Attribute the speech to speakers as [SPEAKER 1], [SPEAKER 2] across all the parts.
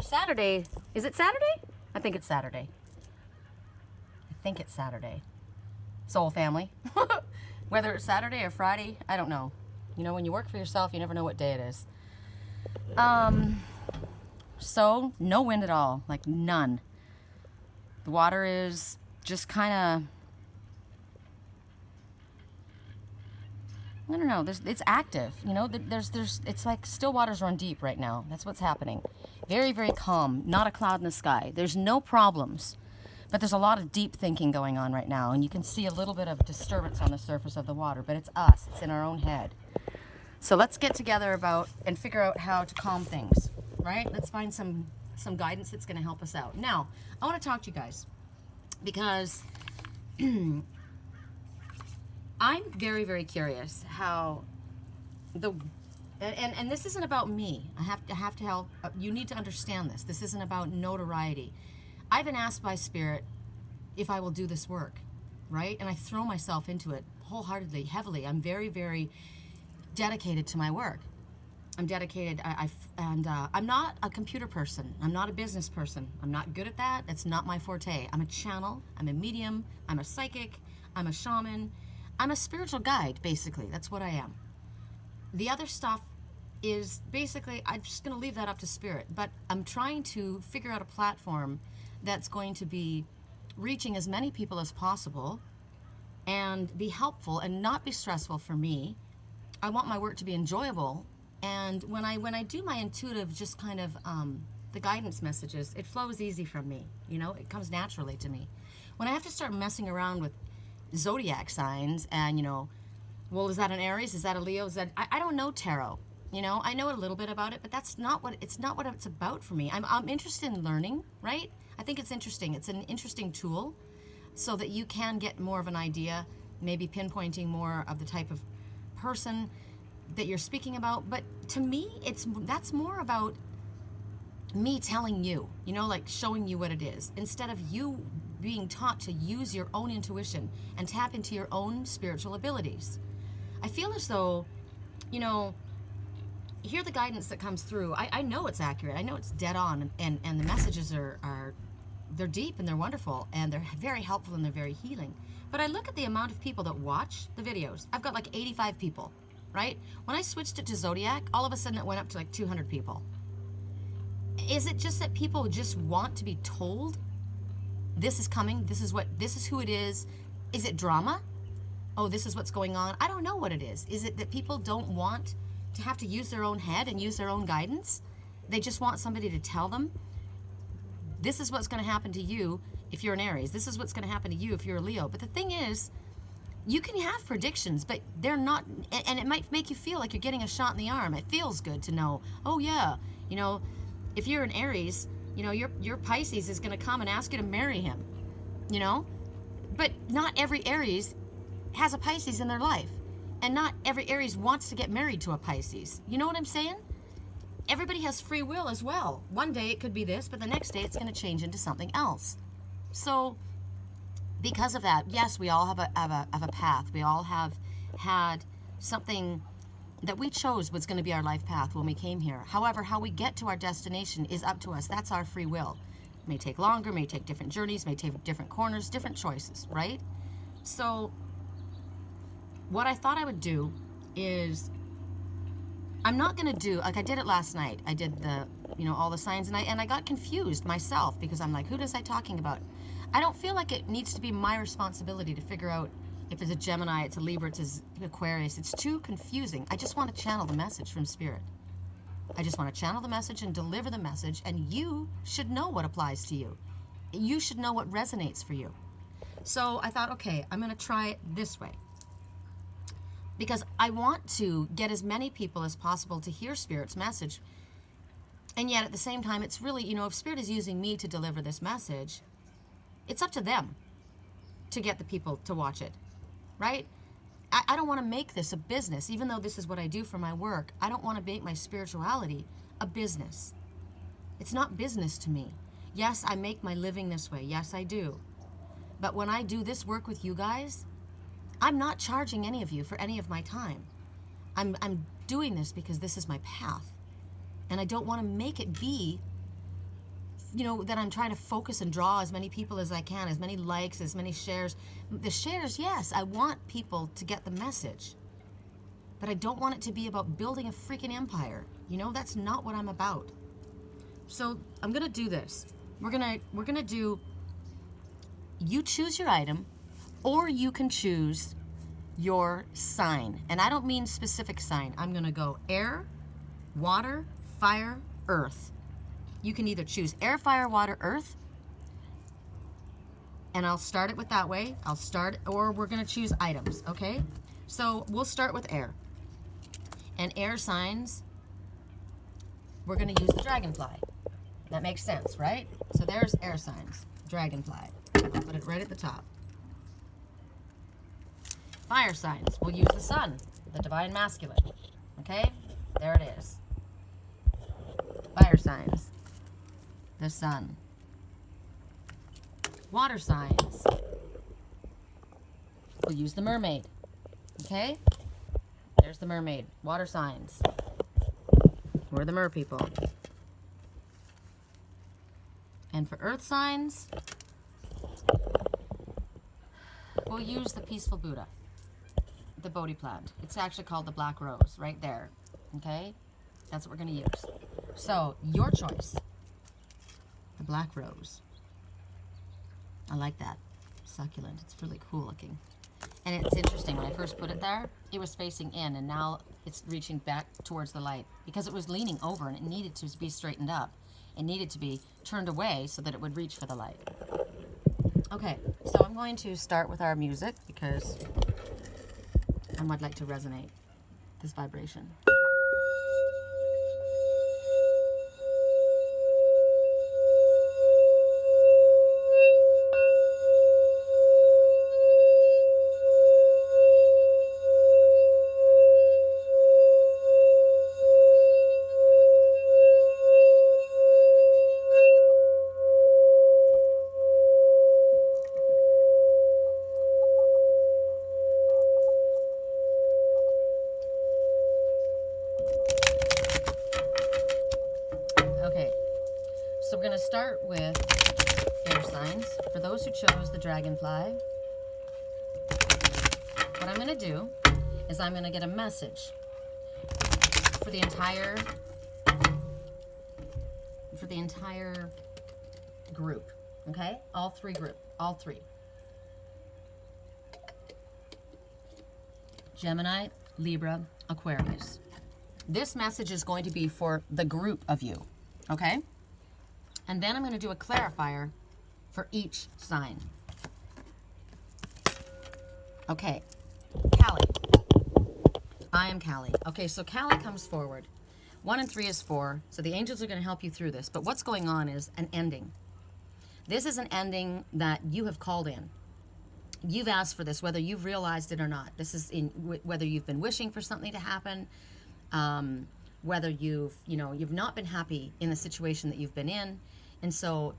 [SPEAKER 1] Saturday. Is it Saturday? I think it's Saturday. Soul family. Whether it's Saturday or Friday, I don't know. You know, when you work for yourself, you never know what day it is. So no wind at all, like none. The water is just kind of, I don't know, it's active, you know, it's like still waters run deep right now. That's what's happening. Very, very calm, not a cloud in the sky. There's no problems, but there's a lot of deep thinking going on right now, and you can see a little bit of disturbance on the surface of the water, but it's us, it's in our own head. So let's get together and figure out how to calm things, right? Let's find some guidance that's going to help us out. Now, I want to talk to you guys because I'm very, very curious how and this isn't about me. I have to help. You need to understand this. This isn't about notoriety. I've been asked by Spirit if I will do this work, right? And I throw myself into it wholeheartedly, heavily. I'm very, very dedicated to my work. I'm dedicated. I'm not a computer person. I'm not a business person. I'm not good at that. That's not my forte. I'm a channel. I'm a medium. I'm a psychic. I'm a shaman. I'm a spiritual guide, basically. That's what I am. The other stuff is basically, I'm just going to leave that up to Spirit. But I'm trying to figure out a platform that's going to be reaching as many people as possible and be helpful and not be stressful for me. I want my work to be enjoyable. And when I do my intuitive, just kind of the guidance messages, it flows easy from me. You know, it comes naturally to me. When I have to start messing around with Zodiac signs and, you know, well, is that an Aries? Is that a Leo? Is that I don't know tarot. You know, I know a little bit about it, but that's not what it's about for me. I'm interested in learning, right? I think it's interesting. It's an interesting tool so that you can get more of an idea, maybe pinpointing more of the type of person that you're speaking about. But to me, that's more about me telling you, you know, like showing you what it is, instead of you being taught to use your own intuition and tap into your own spiritual abilities. I feel as though, you know, hear the guidance that comes through. I know it's accurate. I know it's dead on, and the messages are they're deep and they're wonderful and they're very helpful and they're very healing. But I look at the amount of people that watch the videos. I've got like 85 people, right? When I switched it to Zodiac, all of a sudden it went up to like 200 people. Is it just that people just want to be told this is coming, this is who it is? Is it drama? Oh, this is what's going on. I don't know what it is. Is it that people don't want to have to use their own head and use their own guidance? They just want somebody to tell them, this is what's going to happen to you if you're an Aries. This is what's going to happen to you if you're a Leo. But the thing is, you can have predictions, but they're not, and it might make you feel like you're getting a shot in the arm. It feels good to know, oh yeah, you know, if you're an Aries, you know, your Pisces is going to come and ask you to marry him, you know? But not every Aries has a Pisces in their life. And not every Aries wants to get married to a Pisces. You know what I'm saying? Everybody has free will as well. One day it could be this, but the next day it's going to change into something else. So because of that, yes, we all have a path. We all have had something that we chose was going to be our life path when we came here. However, how we get to our destination is up to us. That's our free will. It may take longer, may take different journeys, may take different corners, different choices, right? So what I thought I would do is, I'm not going to do, like I did it last night. I did the, you know, all the signs, and I got confused myself because I'm like, who is I talking about? I don't feel like it needs to be my responsibility to figure out if it's a Gemini, it's a Libra, it's an Aquarius. It's too confusing. I just want to channel the message from Spirit. I just want to channel the message and deliver the message, and you should know what applies to you. You should know what resonates for you. So I thought, okay, I'm going to try it this way, because I want to get as many people as possible to hear Spirit's message. And yet at the same time, it's really, you know, if Spirit is using me to deliver this message, it's up to them to get the people to watch it, right? I don't want to make this a business. Even though this is what I do for my work, I don't want to make my spirituality a business. It's not business to me. Yes, I make my living this way. Yes, I do. But when I do this work with you guys, I'm not charging any of you for any of my time. I'm doing this because this is my path. And I don't want to make it be that I'm trying to focus and draw as many people as I can, as many likes, as many shares. The shares, yes, I want people to get the message. But I don't want it to be about building a freaking empire. That's not what I'm about. So I'm going to do this. We're going to do, you choose your item, or you can choose your sign. And I don't mean specific sign. I'm going to go air, water, fire, earth. You can either choose air, fire, water, earth. And I'll start it with that way. Or we're going to choose items, okay? So we'll start with air. And air signs, we're going to use the dragonfly. That makes sense, right? So there's air signs, dragonfly. I'll put it right at the top. Fire signs, we'll use the sun, the divine masculine. Okay? There it is. Fire signs, the sun. Water signs, we'll use the mermaid. Okay? There's the mermaid. Water signs. We're the mer people. And for earth signs, we'll use the peaceful Buddha, the Bodhi plant. It's actually called the black rose, right there. Okay? That's what we're going to use. So, your choice. The black rose. I like that. Succulent. It's really cool looking. And it's interesting, when I first put it there, it was facing in, and now it's reaching back towards the light because it was leaning over and it needed to be straightened up. It needed to be turned away so that it would reach for the light. Okay, so I'm going to start with our music because I would like to resonate this vibration. So we're going to start with air signs. For those who chose the dragonfly, what I'm going to do is I'm going to get a message for the entire group. Okay? All three. Gemini, Libra, Aquarius. This message is going to be for the group of you. Okay? And then I'm going to do a clarifier for each sign. Okay, Callie. I am Callie. Okay, so Callie comes forward. 1 and 3 is 4, so the angels are going to help you through this. But what's going on is an ending. This is an ending that you have called in. You've asked for this, whether you've realized it or not. This is whether you've been wishing for something to happen, whether you've not been happy in the situation that you've been in. And so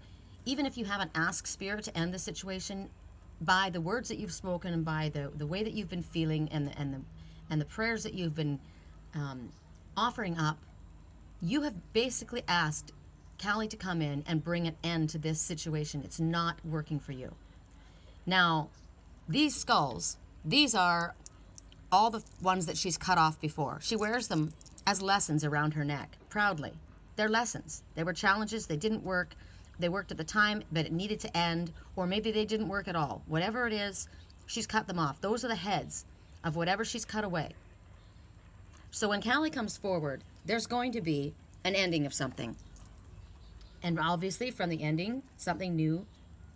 [SPEAKER 1] even if you haven't asked Spirit to end the situation, by the words that you've spoken and by the way that you've been feeling and the prayers that you've been offering up, you have basically asked Callie to come in and bring an end to this situation. It's not working for you. Now, these skulls, these are all the ones that she's cut off before. She wears them as lessons around her neck, proudly. They're lessons. They were challenges. They didn't work. They worked at the time, but it needed to end, or maybe they didn't work at all. Whatever it is, she's cut them off. Those are the heads of whatever she's cut away. So when Callie comes forward, there's going to be an ending of something. And obviously from the ending, something new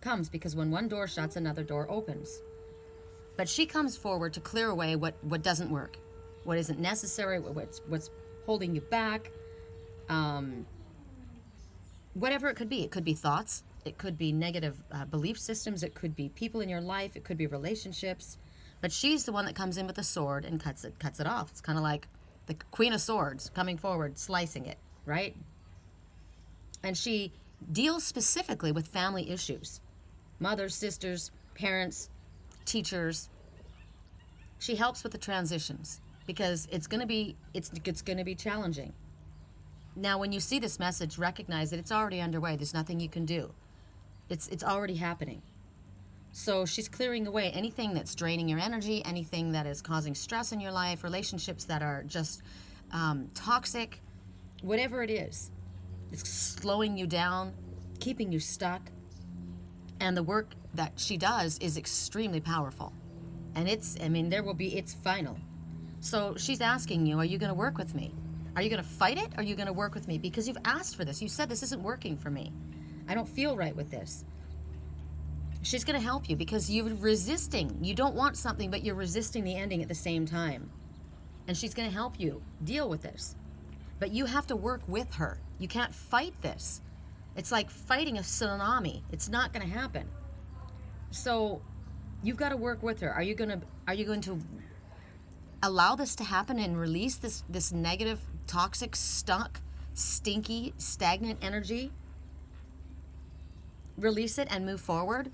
[SPEAKER 1] comes, because when one door shuts, another door opens. But she comes forward to clear away what doesn't work, what isn't necessary, what's holding you back. Whatever it could be. It could be thoughts. It could be negative belief systems. It could be people in your life. It could be relationships. But she's the one that comes in with a sword and cuts it off. It's kind of like the Queen of Swords coming forward, slicing it, right? And she deals specifically with family issues. Mothers, sisters, parents, teachers. She helps with the transitions because it's going to be challenging. Now, when you see this message, recognize that it's already underway. There's nothing you can do. It's already happening. So she's clearing away anything that's draining your energy, anything that is causing stress in your life, relationships that are just toxic, whatever it is. It's slowing you down, keeping you stuck. And the work that she does is extremely powerful. And it's final. So she's asking you, are you going to work with me? Are you going to fight it? Or are you going to work with me? Because you've asked for this. You said this isn't working for me. I don't feel right with this. She's going to help you because you're resisting. You don't want something, but you're resisting the ending at the same time. And she's going to help you deal with this. But you have to work with her. You can't fight this. It's like fighting a tsunami. It's not going to happen. So you've got to work with her. Are you going to allow this to happen and release this negative, toxic, stuck, stinky, stagnant energy? Release it and move forward?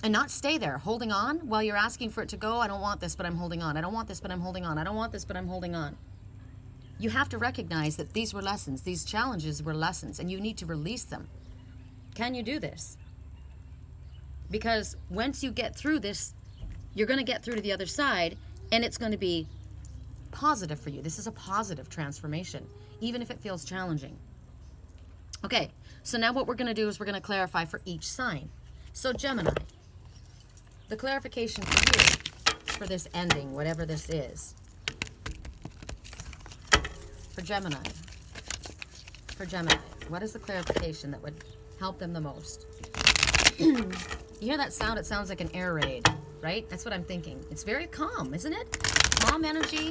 [SPEAKER 1] And not stay there, holding on while you're asking for it to go. I don't want this, but I'm holding on. I don't want this, but I'm holding on. I don't want this, but I'm holding on. You have to recognize that these were lessons. These challenges were lessons, and you need to release them. Can you do this? Because once you get through this, you're going to get through to the other side, and it's going to be positive for you. This is a positive transformation, even if it feels challenging. Okay, so now what we're going to do is we're going to clarify for each sign. So Gemini, the clarification for you for this ending, whatever this is. For Gemini, what is the clarification that would help them the most? You hear that sound? It sounds like an air raid, right? That's what I'm thinking. It's very calm, isn't it? Calm energy,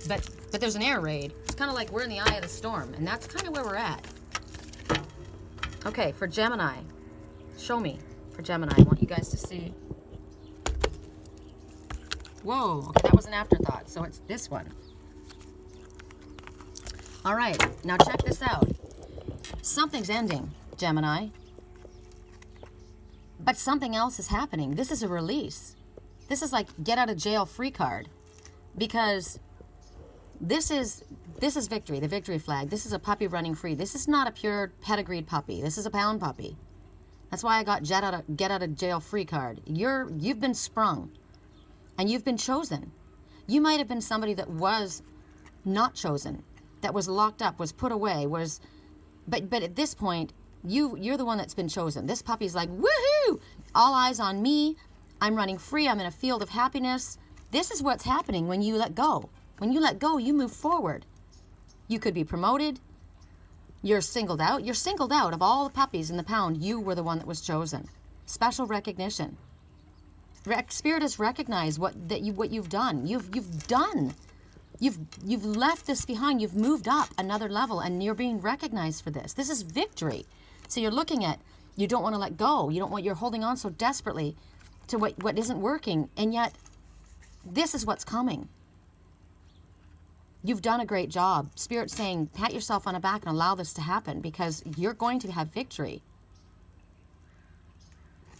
[SPEAKER 1] but there's an air raid. It's kind of like we're in the eye of the storm, and that's kind of where we're at. Okay, for Gemini, show me. For Gemini, I want you guys to see. Whoa, okay, that was an afterthought, so it's this one. All right, now check this out. Something's ending, Gemini. But something else is happening. This is a release. This is like get out of jail free card. Because this is victory, the victory flag. This is a puppy running free. This is not a pure pedigreed puppy. This is a pound puppy. That's why I got get out of jail free card. You've been sprung. And you've been chosen. You might have been somebody that was not chosen, that was locked up, was put away, but at this point, you're the one that's been chosen. This puppy's like, woohoo! All eyes on me. I'm running free. I'm in a field of happiness. This is what's happening when you let go. When you let go, you move forward. You could be promoted. You're singled out. You're singled out of all the puppies in the pound. You were the one that was chosen. Special recognition. Spirit has recognized what you've done. You've done. You've left this behind. You've moved up another level, and you're being recognized for this. This is victory. So you're looking at, you don't want to let go. You're holding on so desperately to what isn't working, and yet this is what's coming. You've done a great job. Spirit's saying, pat yourself on the back and allow this to happen because you're going to have victory.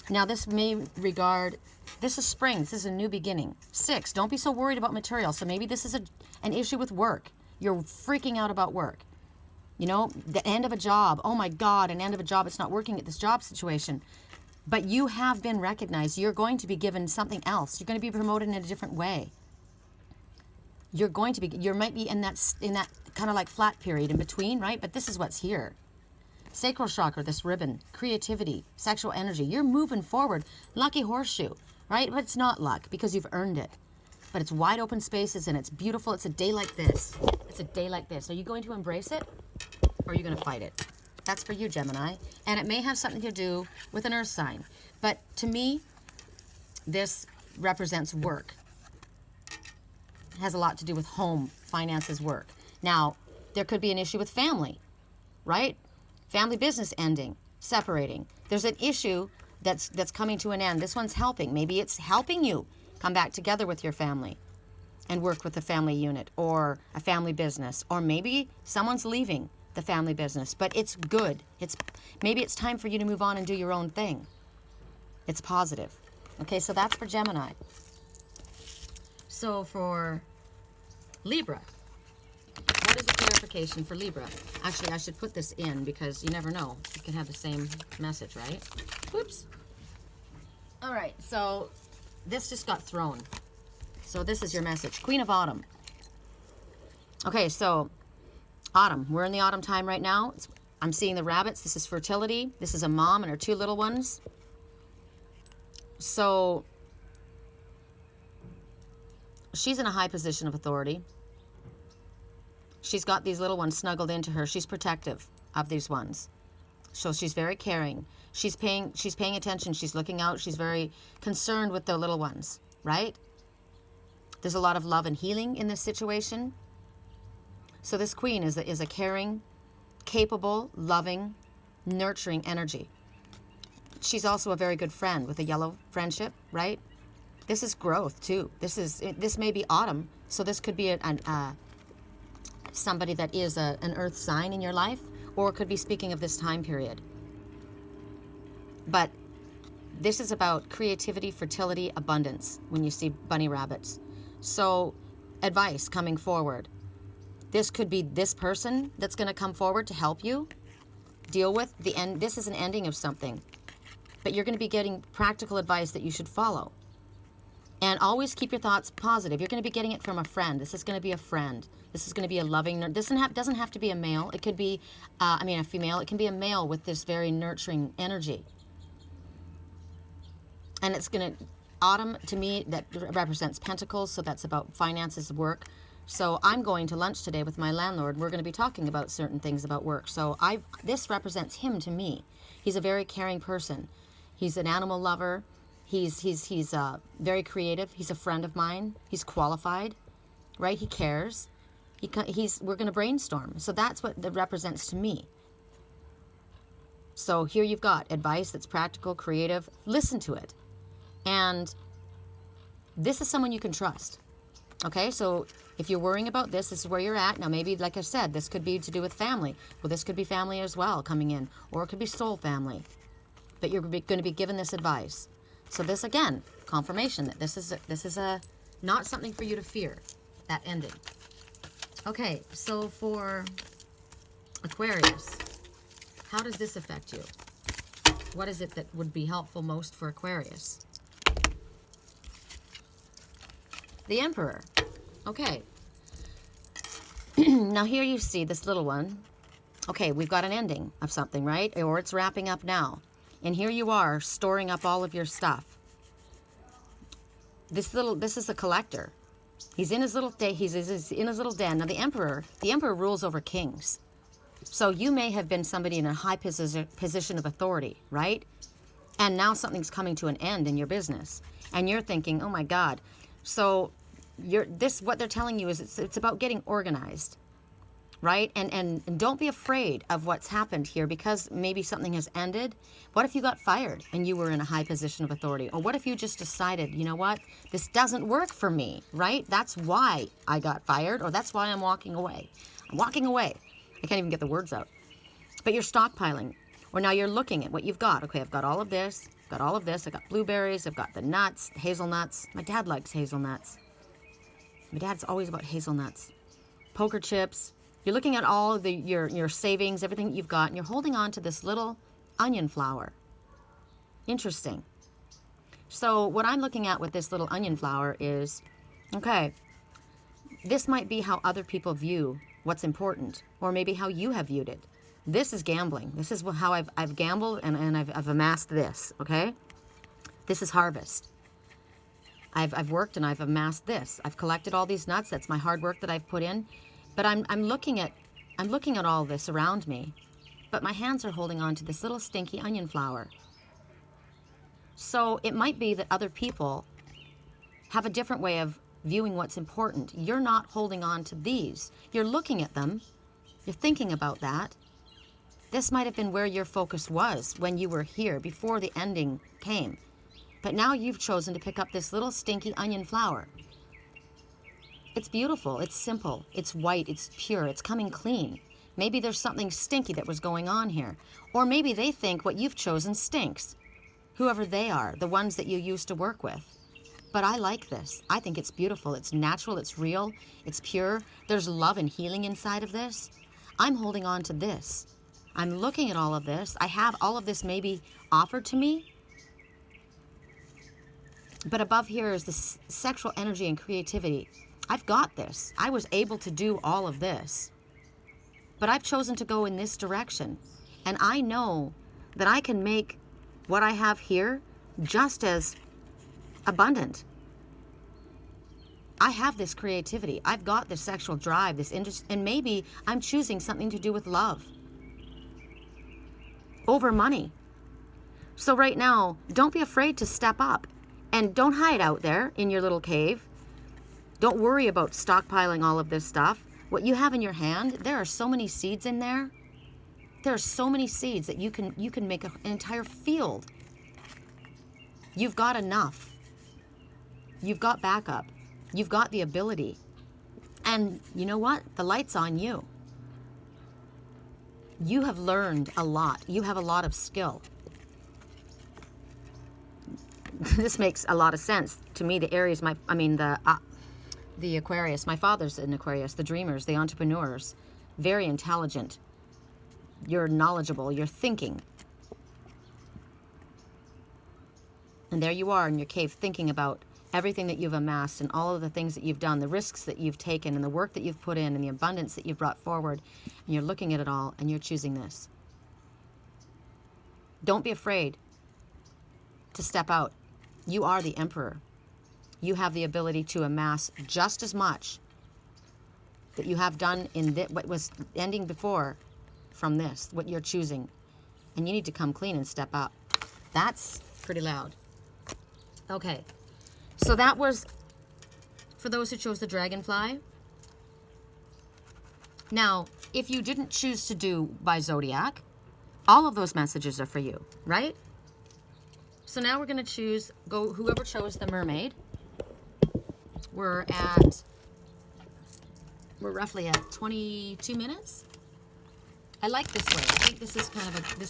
[SPEAKER 1] Now this is spring. This is a new beginning. 6, don't be so worried about material. So maybe this is an issue with work. You're freaking out about work. You know, the end of a job. Oh my God, an end of a job. It's not working at this job situation. But you have been recognized. You're going to be given something else. You're going to be promoted in a different way. You might be in that kind of like flat period in between, right? But this is what's here. Sacral chakra, this ribbon, creativity, sexual energy. You're moving forward. Lucky horseshoe, right? But it's not luck because you've earned it. But it's wide open spaces and it's beautiful. It's a day like this. It's a day like this. Are you going to embrace it or are you going to fight it? That's for you, Gemini. And it may have something to do with an earth sign. But to me, this represents work. It has a lot to do with home, finances, work. Now, there could be an issue with family, right? Family business ending, separating. There's an issue that's coming to an end. This one's helping. Maybe it's helping you come back together with your family and work with a family unit or a family business. Or maybe someone's leaving the family business, but it's good. Maybe it's time for you to move on and do your own thing. It's positive. Okay, so that's for Gemini. So for Libra, what is the clarification for Libra? Actually, I should put this in because you never know. You can have the same message, right? Oops. All right, so this just got thrown. So this is your message. Queen of Autumn. Okay, so autumn. We're in the autumn time right now. I'm seeing the rabbits. This is fertility. This is a mom and her 2 little ones. So she's in a high position of authority. She's got these little ones snuggled into her. She's protective of these ones. So she's very caring. She's paying attention. She's looking out. She's very concerned with the little ones, right? There's a lot of love and healing in this situation. So this queen is a caring, capable, loving, nurturing energy. She's also a very good friend with a yellow friendship, right? This is growth too. This may be autumn, so this could be somebody that is an earth sign in your life, or it could be speaking of this time period. But this is about creativity, fertility, abundance when you see bunny rabbits. So advice coming forward. This could be this person that's going to come forward to help you deal with the end. This is an ending of something. But you're going to be getting practical advice that you should follow. And always keep your thoughts positive. You're going to be getting it from a friend. This is going to be a friend. This is going to be a loving. Doesn't have to be a male. It could be, a female. It can be a male with this very nurturing energy. And it's going to, autumn to me, that represents pentacles. So that's about finances, work. So I'm going to lunch today with my landlord. We're going to be talking about certain things about work. So this represents him to me. He's a very caring person. He's an animal lover. He's very creative. He's a friend of mine. He's qualified, right? He cares. We're going to brainstorm. So that's what that represents to me. So here you've got advice that's practical, creative. Listen to it. And this is someone you can trust. Okay, so if you're worrying about this is where you're at. Now, maybe, like I said, this could be to do with family. Well, this could be family as well coming in. Or it could be soul family. But you're going to be given this advice. So this, again, confirmation that this is not something for you to fear, that ending. Okay, so for Aquarius, how does this affect you? What is it that would be helpful most for Aquarius? The Emperor. Okay. Now here you see this little one. Okay, we've got an ending of something, right? Or it's wrapping up now. And here you are storing up all of your stuff. This is a collector. He's in his little he's in his little den. Now the Emperor rules over kings. So you may have been somebody in a high position of authority, right? And now something's coming to an end in your business. And you're thinking, "Oh my God." So what they're telling you is it's about getting organized. Right? And don't be afraid of what's happened here because maybe something has ended. What if you got fired and you were in a high position of authority? Or what if you just decided, you know what? This doesn't work for me, right? That's why I got fired, or that's why I'm walking away. I'm walking away. I can't even get the words out. But you're stockpiling. Or now you're looking at what you've got. Okay, I've got all of this. I've got all of this. I've got blueberries. I've got the nuts, hazelnuts. My dad likes hazelnuts. My dad's always about hazelnuts. Poker chips. You're looking at all of your savings, everything you've got, and you're holding on to this little onion flower. Interesting. So what I'm looking at with this little onion flower is, okay, this might be how other people view what's important, or maybe how you have viewed it. This is gambling. This is how I've gambled and I've amassed this, okay? This is harvest. I've worked and I've amassed this. I've collected all these nuts. That's my hard work that I've put in. But I'm looking at all this around me, but my hands are holding on to this little stinky onion flower. So it might be that other people have a different way of viewing what's important. You're not holding on to these. You're looking at them. You're thinking about that. This might have been where your focus was when you were here before the ending came. But now you've chosen to pick up this little stinky onion flower. It's beautiful, it's simple, it's white, it's pure, it's coming clean. Maybe there's something stinky that was going on here. Or maybe they think what you've chosen stinks. Whoever they are, the ones that you used to work with. But I like this. I think it's beautiful. It's natural. It's real. It's pure. There's love and healing inside of this. I'm holding on to this. I'm looking at all of this. I have all of this maybe offered to me. But above here is this sexual energy and creativity. I've got this. I was able to do all of this. But I've chosen to go in this direction. And I know that I can make what I have here just as abundant. I have this creativity. I've got this sexual drive, this interest, and maybe I'm choosing something to do with love over money. So right now, don't be afraid to step up and don't hide out there in your little cave. Don't worry about stockpiling all of this stuff. What you have in your hand, there are so many seeds in there. There are so many seeds that you can make an entire field. You've got enough. You've got backup. You've got the ability. And you know what? The light's on you. You have learned a lot. You have a lot of skill. This makes a lot of sense to me. The Aries, the Aquarius. My father's an Aquarius. The dreamers, the entrepreneurs. Very intelligent. You're knowledgeable. You're thinking. And there you are in your cave thinking about everything that you've amassed and all of the things that you've done, the risks that you've taken and the work that you've put in and the abundance that you've brought forward. And you're looking at it all and you're choosing this. Don't be afraid to step out. You are the emperor. You have the ability to amass just as much that you have done in what was ending before from this, what you're choosing. And you need to come clean and step up. That's pretty loud. Okay. So that was for those who chose the Dragonfly. Now, if you didn't choose to do by Zodiac, all of those messages are for you, right? So now we're going to choose, whoever chose the Mermaid. We're roughly at 22 minutes. I like this way. I think this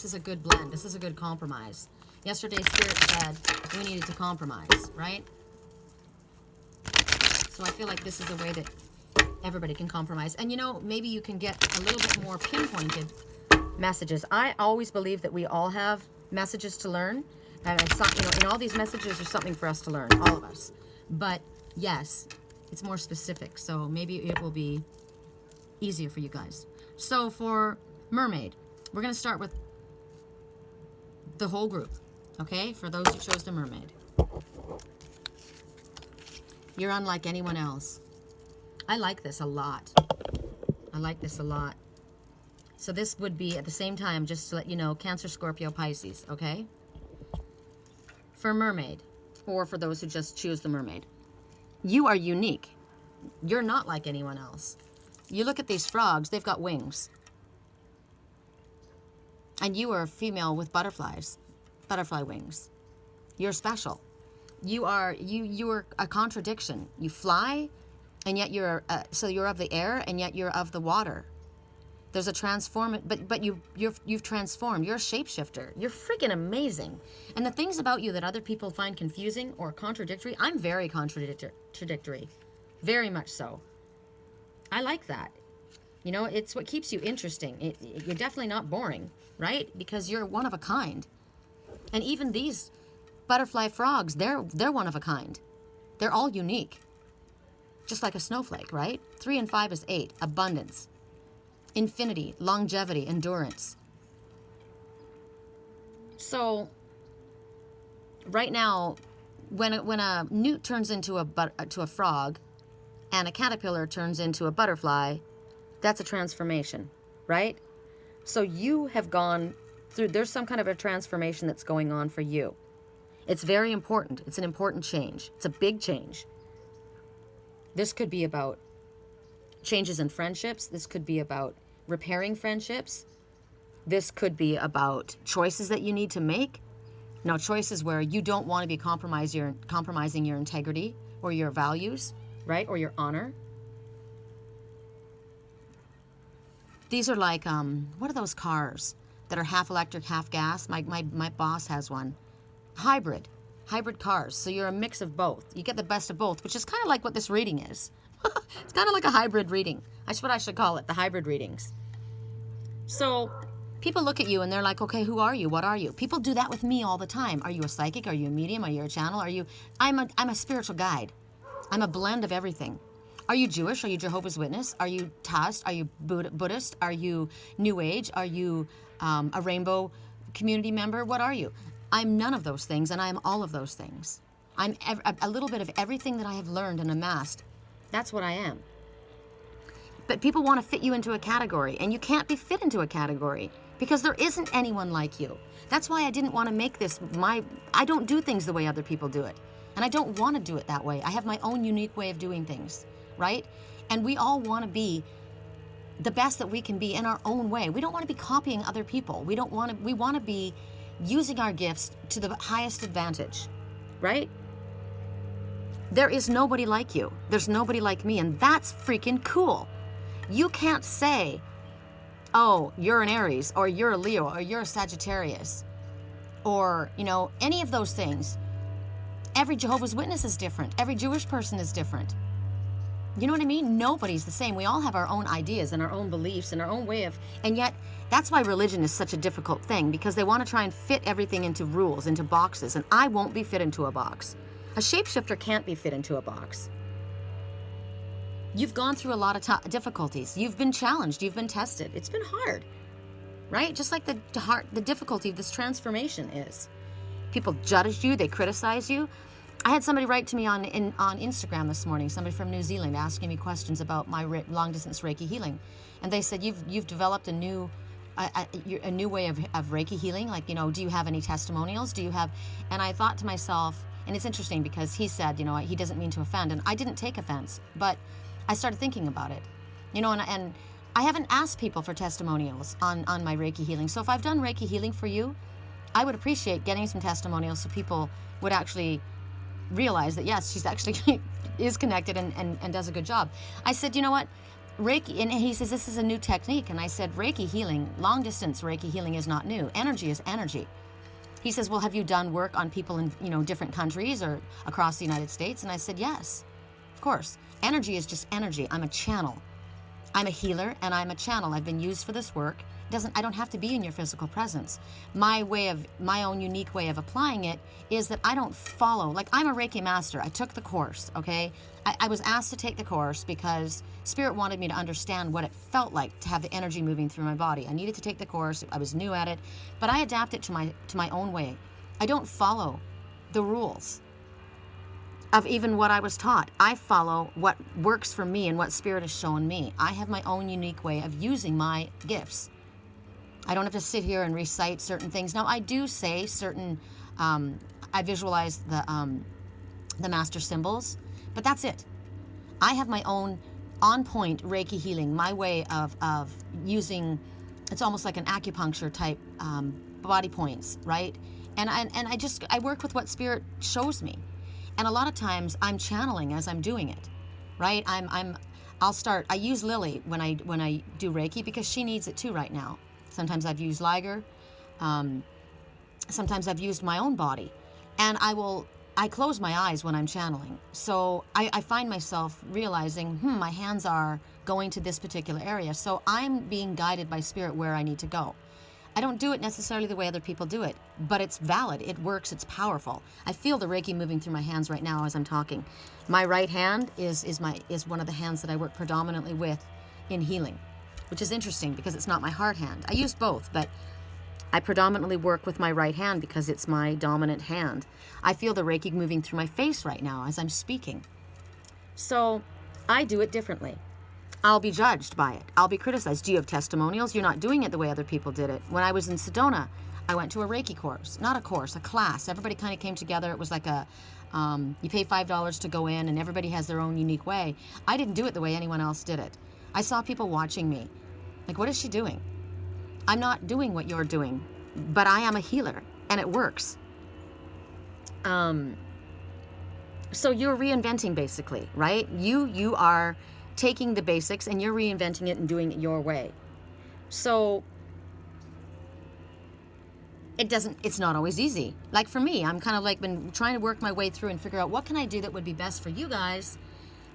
[SPEAKER 1] is a good blend. This is a good compromise. Yesterday, Spirit said we needed to compromise, right? So I feel like this is a way that everybody can compromise. And you know, maybe you can get a little bit more pinpointed messages. I always believe that we all have messages to learn. And in all these messages, there's something for us to learn, all of us. But yes, it's more specific. So maybe it will be easier for you guys. So for Mermaid, we're going to start with the whole group. Okay? For those who chose the Mermaid. You're unlike anyone else. I like this a lot. I like this a lot. So this would be at the same time, just to let you know, Cancer, Scorpio, Pisces, okay? For Mermaid, or for those who just choose the Mermaid. You are unique. You're not like anyone else. You look at these frogs, they've got wings. And you are a female with butterfly wings. You're special. You are a contradiction. You fly, and yet you're of the air, and yet you're of the water. There's a transform, but you've transformed. You're a shapeshifter. You're freaking amazing. And the things about you that other people find confusing or contradictory, I'm very contradictory, very much so. I like that. You know, it's what keeps you interesting. You're definitely not boring, right? Because you're one of a kind. And even these butterfly frogs, they're one of a kind. They're all unique. Just like a snowflake, right? 3 and 5 is 8. Abundance. Infinity. Longevity. Endurance. So, right now, when a newt turns into a frog, and a caterpillar turns into a butterfly, that's a transformation, right? So you have gone through, there's some kind of a transformation that's going on for you. It's very important. It's an important change. It's a big change. This could be about changes in friendships. This could be about repairing friendships. This could be about choices that you need to make. Now, choices where you don't want to be compromising your integrity or your values, right? Or your honor. These are like, what are those cars that are half electric, half gas? My boss has one. Hybrid hybrid cars. So you're a mix of both. You get the best of both, which is kind of like what this reading is. It's kind of like a hybrid reading. That's what I should call it, the hybrid readings. So people look at you and they're like, okay, who are you? What are you? People do that with me all the time. Are you a psychic? Are you a medium? Are you a channel? I'm a spiritual guide. I'm a blend of everything. Are you Jewish? Are you Jehovah's Witness? Are you Taoist? Are you Buddhist? Are you New Age? Are you a rainbow community member? What are you? I'm none of those things, and I'm all of those things. I'm a little bit of everything that I have learned and amassed. That's what I am. But people want to fit you into a category, and you can't be fit into a category because there isn't anyone like you. That's why I didn't want to make this I don't do things the way other people do it. And I don't want to do it that way. I have my own unique way of doing things, right? And we all want to be the best that we can be in our own way. We don't want to be copying other people. We want to be using our gifts to the highest advantage, right? There is nobody like you. There's nobody like me, and that's freaking cool. You can't say, oh, you're an Aries, or you're a Leo, or you're a Sagittarius, or, any of those things. Every Jehovah's Witness is different. Every Jewish person is different. You know what I mean? Nobody's the same. We all have our own ideas and our own beliefs and our own way of, and yet that's why religion is such a difficult thing, because they want to try and fit everything into rules, into boxes, and I won't be fit into a box. A shapeshifter can't be fit into a box. You've gone through a lot of difficulties. You've been challenged. You've been tested. It's been hard, right? Just like the difficulty of this transformation is. People judge you. They criticize you. I had somebody write to me on Instagram this morning, somebody from New Zealand, asking me questions about my long-distance Reiki healing. And they said, you've developed a new way of Reiki healing. Like, do you have any testimonials? Do you have... And I thought to myself, and it's interesting because he said, he doesn't mean to offend. And I didn't take offense, but I started thinking about it. And I haven't asked people for testimonials on my Reiki healing. So if I've done Reiki healing for you, I would appreciate getting some testimonials so people would actually realize that, yes, she's actually is connected and does a good job. I said, you know what? Reiki, and he says, this is a new technique. And I said, Reiki healing, long distance Reiki healing is not new. Energy is energy. He says, well, have you done work on people in, different countries or across the United States? And I said, yes, of course. Energy is just energy. I'm a channel. I'm a healer and I'm a channel. I've been used for this work. I don't have to be in your physical presence. My own unique way of applying it is that I don't follow, like I'm a Reiki master. I took the course, okay? I was asked to take the course because Spirit wanted me to understand what it felt like to have the energy moving through my body. I needed to take the course. I was new at it, but I adapt it to my own way. I don't follow the rules of even what I was taught. I follow what works for me and what Spirit has shown me. I have my own unique way of using my gifts. I don't have to sit here and recite certain things. Now, I do say certain, I visualize the master symbols, but that's it. I have my own on-point Reiki healing, my way of using, it's almost like an acupuncture type body points, right? And I work with what Spirit shows me. And a lot of times I'm channeling as I'm doing it, right? I use Lily when I do Reiki because she needs it too right now. Sometimes I've used Liger. Sometimes I've used my own body. And I close my eyes when I'm channeling. So I find myself realizing, my hands are going to this particular area. So I'm being guided by Spirit where I need to go. I don't do it necessarily the way other people do it, but it's valid. It works. It's powerful. I feel the Reiki moving through my hands right now as I'm talking. My right hand is one of the hands that I work predominantly with in healing, which is interesting because it's not my heart hand. I use both, but I predominantly work with my right hand because it's my dominant hand. I feel the Reiki moving through my face right now as I'm speaking. So I do it differently. I'll be judged by it. I'll be criticized. Do you have testimonials? You're not doing it the way other people did it. When I was in Sedona, I went to a Reiki course. Not a course, a class. Everybody kind of came together. It was like you pay $5 to go in and everybody has their own unique way. I didn't do it the way anyone else did it. I saw people watching me. Like, what is she doing? I'm not doing what you're doing, but I am a healer and it works. So you're reinventing basically, right? You are taking the basics and you're reinventing it and doing it your way. So it's not always easy. Like for me, I'm kind of like been trying to work my way through and figure out what can I do that would be best for you guys,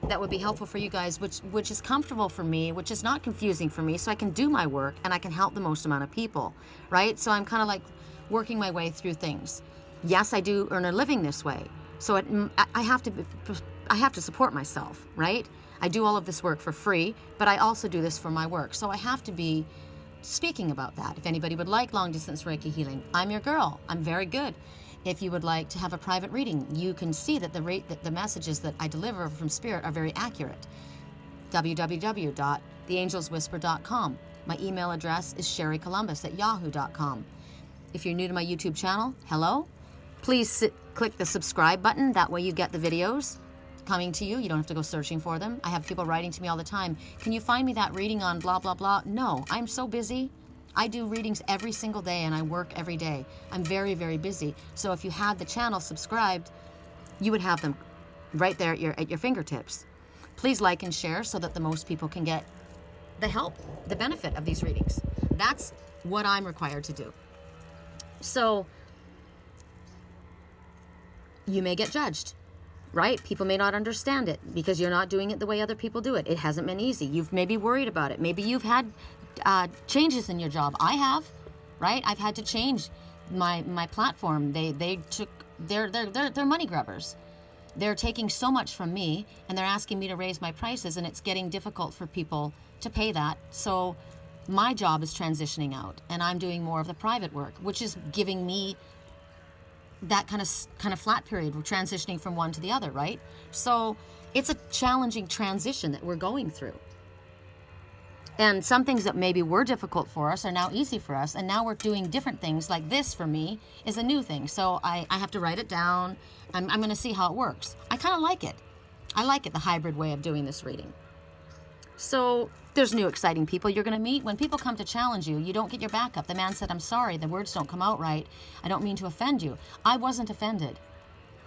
[SPEAKER 1] that would be helpful for you guys, which is comfortable for me, which is not confusing for me, so I can do my work and I can help the most amount of people, right? So I'm kind of like working my way through things. Yes, I do earn a living this way, so I have to support myself, right? I do all of this work for free, but I also do this for my work, so I have to be speaking about that. If anybody would like long distance Reiki healing, I'm your girl. I'm very good. If you would like to have a private reading, you can see that the messages that I deliver from Spirit are very accurate. www.theangelswhisper.com. My email address is sherrycolumbus@yahoo.com. If you're new to my YouTube channel, hello. Please click the subscribe button. That way you get the videos coming to you. You don't have to go searching for them. I have people writing to me all the time. Can you find me that reading on blah, blah, blah? No, I'm so busy. I do readings every single day and I work every day. I'm very, very busy. So if you had the channel subscribed, you would have them right there at your fingertips. Please like and share so that the most people can get the help, the benefit of these readings. That's what I'm required to do. So you may get judged, right? People may not understand it because you're not doing it the way other people do it. It hasn't been easy. You've maybe worried about it. Maybe you've had changes in your job. I have, right? I've had to change my platform. They're money grubbers. They're taking so much from me and they're asking me to raise my prices, and it's getting difficult for people to pay that. So my job is transitioning out and I'm doing more of the private work, which is giving me that kind of flat period. We're transitioning from one to the other, right? So it's a challenging transition that we're going through. And some things that maybe were difficult for us are now easy for us. And now we're doing different things. Like this for me is a new thing. So I have to write it down. I'm going to see how it works. I kind of like it. I like it, the hybrid way of doing this reading. So there's new exciting people you're going to meet. When people come to challenge you, you don't get your back up. The man said, I'm sorry, the words don't come out right. I don't mean to offend you. I wasn't offended.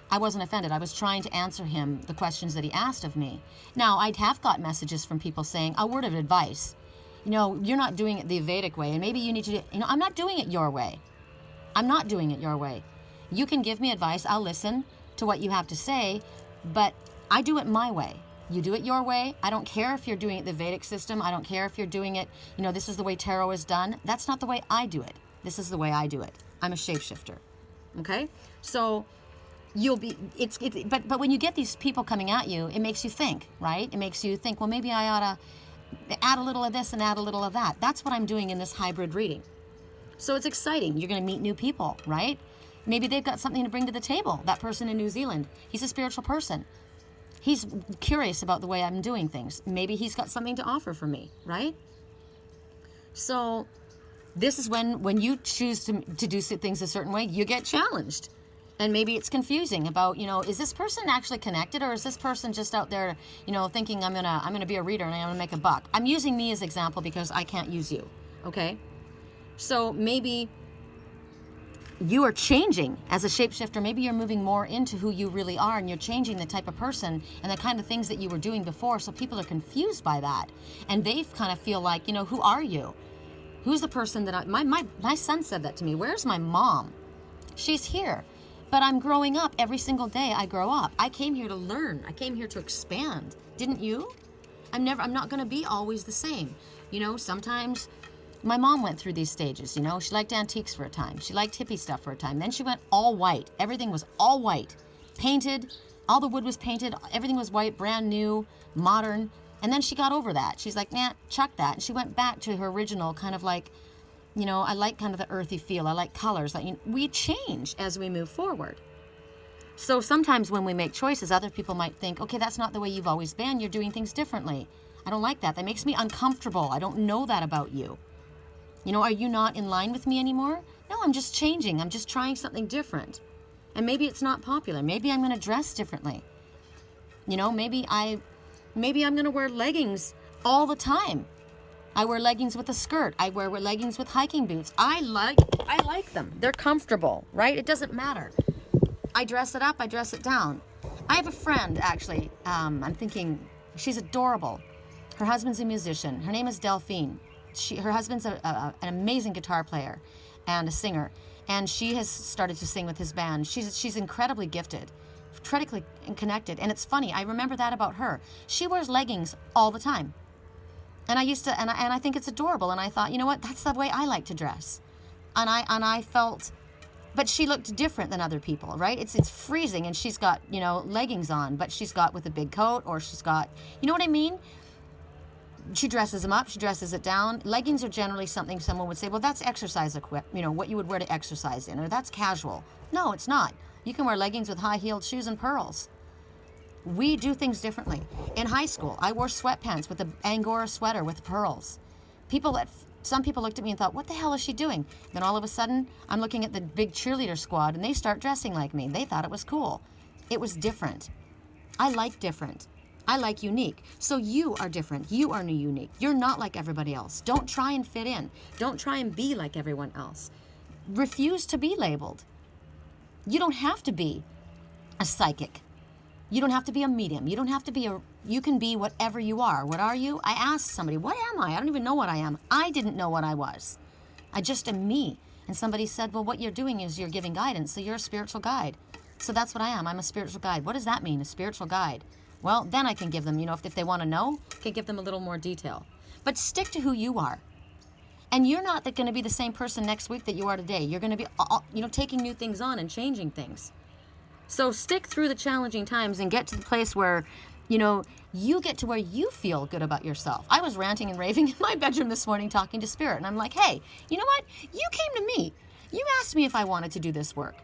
[SPEAKER 1] I wasn't offended. I was trying to answer him the questions that he asked of me. Now, I have got messages from people saying, a word of advice. You know, you're not doing it the Vedic way, and maybe you need to do, I'm not doing it your way. I'm not doing it your way. You can give me advice. I'll listen to what you have to say, but I do it my way. You do it your way. I don't care if you're doing it the Vedic system. I don't care if you're doing it, this is the way tarot is done. That's not the way I do it. This is the way I do it. I'm a shapeshifter. Okay? So you'll be, but when you get these people coming at you, it makes you think, right? It makes you think, well, maybe I ought to add a little of this and add a little of that. That's what I'm doing in this hybrid reading. So it's exciting. You're going to meet new people, right? Maybe they've got something to bring to the table. That person in New Zealand, he's a spiritual person. He's curious about the way I'm doing things. Maybe he's got something to offer for me, right? So this is when you choose to do things a certain way, you get challenged. And maybe it's confusing about, is this person actually connected, or is this person just out there, thinking I'm gonna be a reader and I'm gonna make a buck? I'm using me as example because I can't use you, okay? So maybe you are changing as a shapeshifter. Maybe you're moving more into who you really are, and you're changing the type of person and the kind of things that you were doing before. So people are confused by that, and they kind of feel like, who are you? Who's the person that my son said that to me. Where's my mom? She's here. But I'm growing up. Every single day I grow up. I came here to learn. I came here to expand. Didn't you? I'm not going to be always the same. Sometimes my mom went through these stages. She liked antiques for a time. She liked hippie stuff for a time. Then she went all white. Everything was all white. Painted. All the wood was painted. Everything was white, brand new, modern. And then she got over that. She's like, nah, chuck that. And she went back to her original kind of like, I like kind of the earthy feel. I like colors. We change as we move forward. So sometimes when we make choices, other people might think, okay, that's not the way you've always been. You're doing things differently. I don't like that. That makes me uncomfortable. I don't know that about you. Are you not in line with me anymore? No, I'm just changing. I'm just trying something different. And maybe it's not popular. Maybe I'm going to dress differently. Maybe I'm going to wear leggings all the time. I wear leggings with a skirt. I wear leggings with hiking boots. I like them. They're comfortable, right? It doesn't matter. I dress it up. I dress it down. I have a friend, actually. I'm thinking she's adorable. Her husband's a musician. Her name is Delphine. Her husband's an amazing guitar player and a singer. and she has started to sing with his band. She's incredibly gifted, critically connected, and it's funny. I remember that about her. She wears leggings all the time, and I used to, and I think it's adorable. And I thought, you know what? That's the way I like to dress, and I felt. But she looked different than other people, right? It's freezing, and she's got, you know, leggings on, but she's got with a big coat, or she's got, you know what I mean? She dresses them up, she dresses it down. Leggings are generally something someone would say, well, that's exercise equipment, you know, what you would wear to exercise in, or that's casual. No, it's not. You can wear leggings with high-heeled shoes and pearls. We do things differently. In high school, I wore sweatpants with an Angora sweater with pearls. Some people looked at me and thought, what the hell is she doing? Then all of a sudden, I'm looking at the big cheerleader squad, and they start dressing like me. They thought it was cool. It was different. I like different. I like unique. So you are different. You are unique. You're not like everybody else. Don't try and fit in. Don't try and be like everyone else. Refuse to be labeled. You don't have to be a psychic. You don't have to be a medium. You don't have to be you can be whatever you are. What are you? I asked somebody, what am I? I don't even know what I am. I didn't know what I was. I just am me. And somebody said, well, what you're doing is you're giving guidance. So you're a spiritual guide. So that's what I am. I'm a spiritual guide. What does that mean, a spiritual guide? Well, then I can give them, you know, if they want to know, I can give them a little more detail. But stick to who you are. And you're not going to be the same person next week that you are today. You're going to be, you know, taking new things on and changing things. So stick through the challenging times and get to the place where, you know, you get to where you feel good about yourself. I was ranting and raving in my bedroom this morning talking to Spirit, and I'm like, hey, you know what? You came to me. You asked me if I wanted to do this work.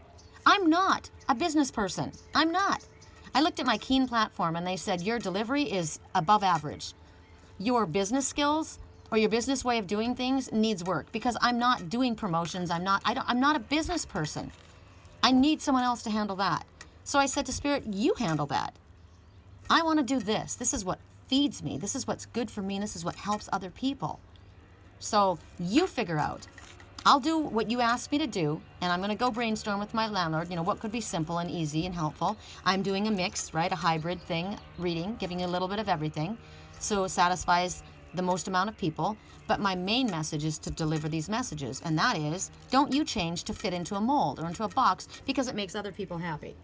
[SPEAKER 1] I'm not a business person. I'm not. I looked at my Keen platform, and they said, your delivery is above average. Your business skills or your business way of doing things needs work, because I'm not doing promotions. I'm not a business person. I need someone else to handle that. So I said to Spirit, you handle that. I want to do this. This is what feeds me. This is what's good for me. And this is what helps other people. So you figure out. I'll do what you asked me to do, and I'm going to go brainstorm with my landlord, you know, what could be simple and easy and helpful. I'm doing a mix, right? A hybrid thing, reading, giving you a little bit of everything. So it satisfies the most amount of people. But my main message is to deliver these messages. And that is, don't you change to fit into a mold or into a box because it makes other people happy.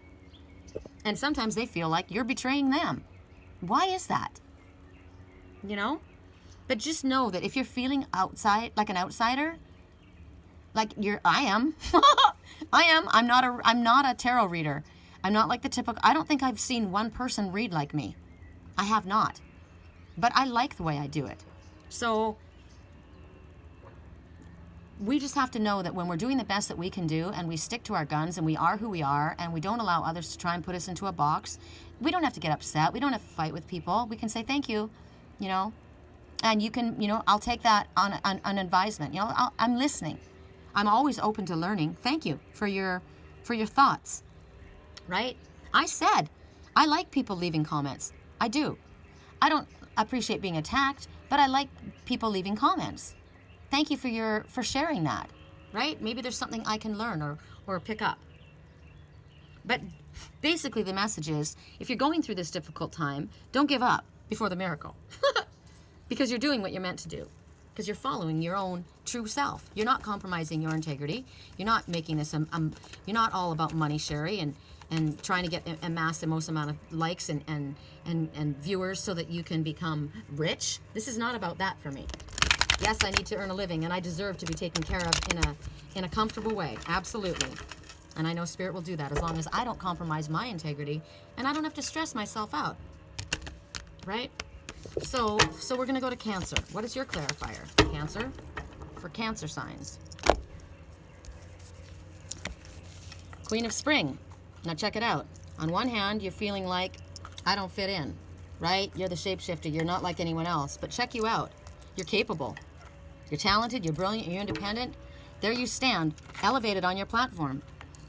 [SPEAKER 1] And sometimes they feel like you're betraying them. Why is that? You know? But just know that if you're feeling outside, like an outsider, like I am. I am. I'm not a tarot reader. I'm not like the typical, I don't think I've seen one person read like me. I have not. But I like the way I do it. So we just have to know that when we're doing the best that we can do, and we stick to our guns, and we are who we are, and we don't allow others to try and put us into a box, we don't have to get upset. We don't have to fight with people. We can say thank you, you know, and you can, you know, I'll take that on an advisement. You know, I'm listening. I'm always open to learning. Thank you for your thoughts, right? I said, I like people leaving comments. I do. I don't appreciate being attacked, but I like people leaving comments. Thank you for sharing that, right? Maybe there's something I can learn or pick up. But basically the message is, if you're going through this difficult time, don't give up before the miracle. Because you're doing what you're meant to do. Because you're following your own true self. You're not compromising your integrity. You're not making this, you're not all about money, Sherry, and trying to amass the most amount of likes and viewers so that you can become rich. This is not about that for me. Yes, I need to earn a living, and I deserve to be taken care of in a comfortable way. Absolutely. And I know Spirit will do that as long as I don't compromise my integrity and I don't have to stress myself out. Right? So we're going to go to Cancer. What is your clarifier? Cancer? For Cancer signs. Queen of Spring. Now check it out. On one hand, you're feeling like, I don't fit in, right? You're the shapeshifter. You're not like anyone else. But check you out. You're capable. You're talented. You're brilliant. You're independent. There you stand, elevated on your platform.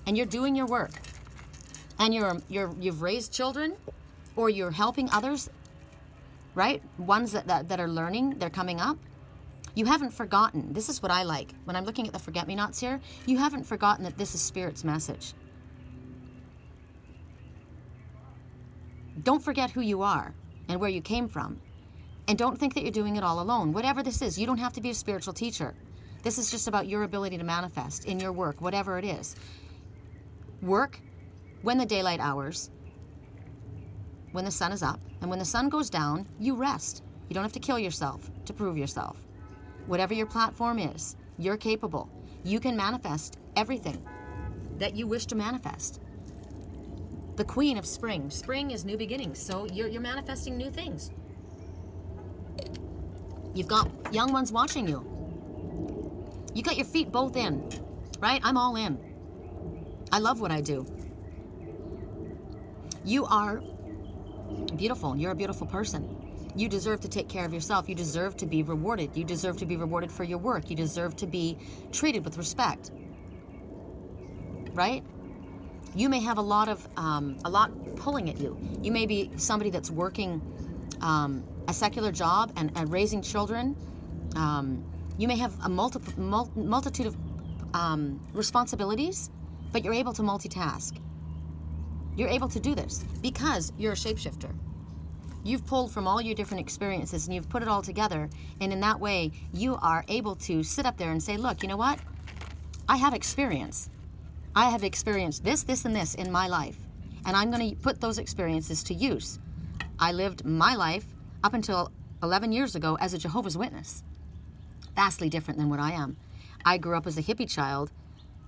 [SPEAKER 1] And you're doing your work. And you've raised children, or you're helping others, right? Ones that are learning, they're coming up. You haven't forgotten. This is what I like. When I'm looking at the forget-me-nots here, you haven't forgotten that this is Spirit's message. Don't forget who you are and where you came from. And don't think that you're doing it all alone. Whatever this is, you don't have to be a spiritual teacher. This is just about your ability to manifest in your work, whatever it is. Work when the daylight hours, when the sun is up, and when the sun goes down, you rest. You don't have to kill yourself to prove yourself. Whatever your platform is, you're capable. You can manifest everything that you wish to manifest. The queen of spring. Spring is new beginnings, so you're manifesting new things. You've got young ones watching you. You got your feet both in, right? I'm all in. I love what I do. You are beautiful. You're a beautiful person. You deserve to take care of yourself. You deserve to be rewarded. You deserve to be rewarded for your work. You deserve to be treated with respect, right? You may have a lot pulling at you. You may be somebody that's working a secular job and raising children. You may have a multitude of responsibilities, but you're able to multitask. You're able to do this because you're a shapeshifter. You've pulled from all your different experiences and you've put it all together, and in that way, you are able to sit up there and say, look, you know what? I have experience. I have experienced this, this, and this in my life, and I'm going to put those experiences to use. I lived my life up until 11 years ago as a Jehovah's Witness. Vastly different than what I am. I grew up as a hippie child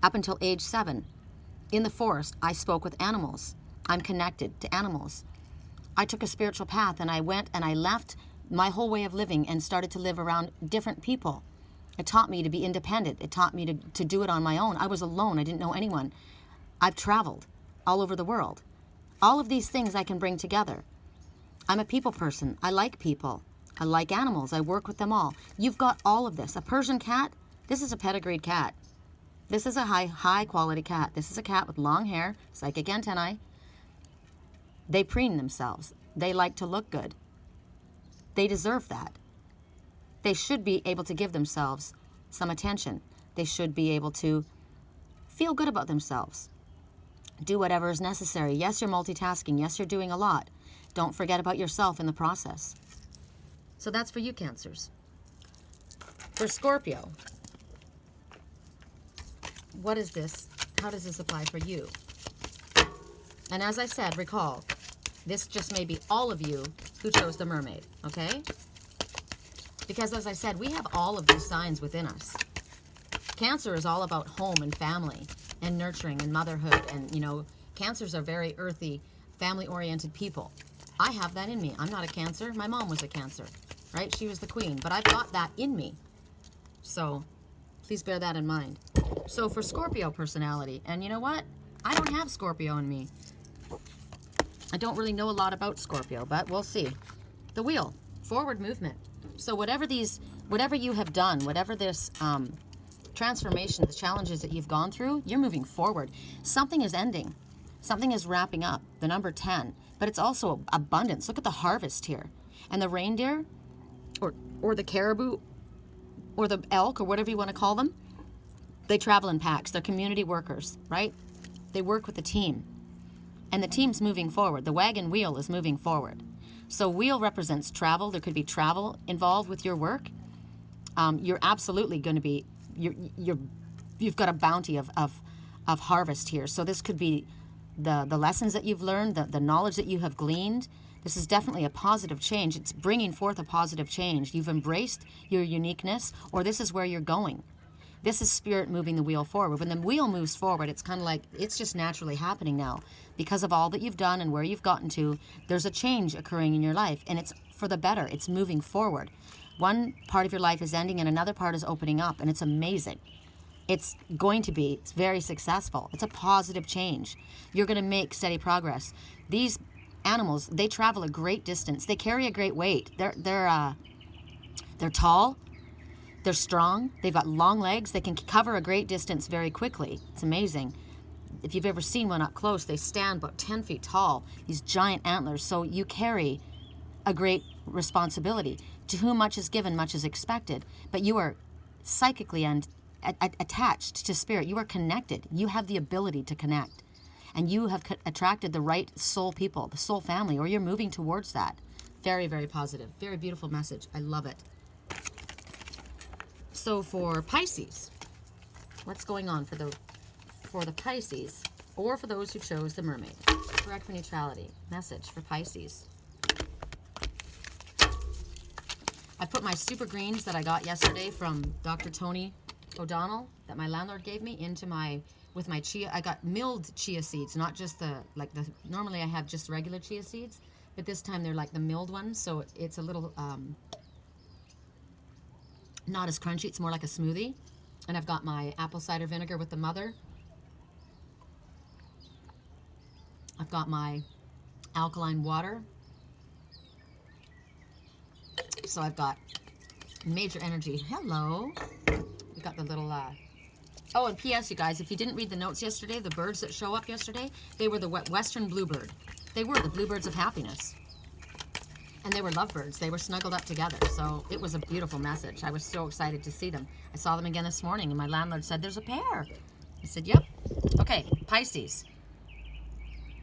[SPEAKER 1] up until age 7. In the forest, I spoke with animals. I'm connected to animals. I took a spiritual path and I went and I left my whole way of living and started to live around different people. It taught me to be independent. It taught me to do it on my own. I was alone. I didn't know anyone. I've traveled all over the world. All of these things I can bring together. I'm a people person. I like people. I like animals. I work with them all. You've got all of this. A Persian cat, this is a pedigreed cat. This is a high quality cat. This is a cat with long hair, psychic antennae. They preen themselves. They like to look good. They deserve that. They should be able to give themselves some attention. They should be able to feel good about themselves. Do whatever is necessary. Yes, you're multitasking. Yes, you're doing a lot. Don't forget about yourself in the process. So that's for you, Cancers. For Scorpio, what is this? How does this apply for you? And as I said, recall, this just may be all of you who chose the Mermaid, okay? Because as I said, we have all of these signs within us. Cancer is all about home and family and nurturing and motherhood. And, you know, Cancers are very earthy, family-oriented people. I have that in me. I'm not a Cancer. My mom was a Cancer, right? She was the queen. But I've got that in me. So please bear that in mind. So for Scorpio personality, and you know what? I don't have Scorpio in me. I don't really know a lot about Scorpio, but we'll see. The wheel, forward movement. So whatever you have done, whatever this transformation, the challenges that you've gone through, you're moving forward. Something is ending. Something is wrapping up, the number 10. But it's also abundance. Look at the harvest here. And the reindeer, or the caribou, or the elk, or whatever you want to call them, they travel in packs. They're community workers, right? They work with a team. And the team's moving forward. The wagon wheel is moving forward. So wheel represents travel. There could be travel involved with your work. You're absolutely going to be, you've got a bounty of harvest here. So this could be the lessons that you've learned, the knowledge that you have gleaned. This is definitely a positive change. It's bringing forth a positive change. You've embraced your uniqueness, or this is where you're going. This is spirit moving the wheel forward. When the wheel moves forward, it's kind of like, it's just naturally happening now. Because of all that you've done and where you've gotten to, there's a change occurring in your life, and it's for the better. It's moving forward. One part of your life is ending and another part is opening up, and it's amazing. It's going to be very successful. It's a positive change. You're going to make steady progress. These animals, they travel a great distance. They carry a great weight. They're tall. They're strong. They've got long legs. They can cover a great distance very quickly. It's amazing. If you've ever seen one up close, they stand about 10 feet tall, these giant antlers. So you carry a great responsibility. To whom much is given, much is expected. But you are psychically and attached to spirit. You are connected. You have the ability to connect. And you have attracted the right soul people, the soul family, or you're moving towards that. Very, very positive. Very beautiful message. I love it. So for Pisces, what's going on for the Pisces, or for those who chose the Mermaid? Correct for neutrality. Message for Pisces. I put my super greens that I got yesterday from Dr. Tony O'Donnell that my landlord gave me into with my chia. I got milled chia seeds, not just normally I have just regular chia seeds, but this time they're like the milled ones, so it's a little not as crunchy. It's more like a smoothie. And I've got my apple cider vinegar with the mother. I've got my alkaline water. So I've got major energy. Hello. We got the little, oh, and P.S., you guys, if you didn't read the notes yesterday, the birds that show up yesterday, they were the western bluebird. They were the bluebirds of happiness. And they were lovebirds. They were snuggled up together. So it was a beautiful message. I was so excited to see them. I saw them again this morning, and my landlord said, there's a pair. I said, yep. Okay, Pisces.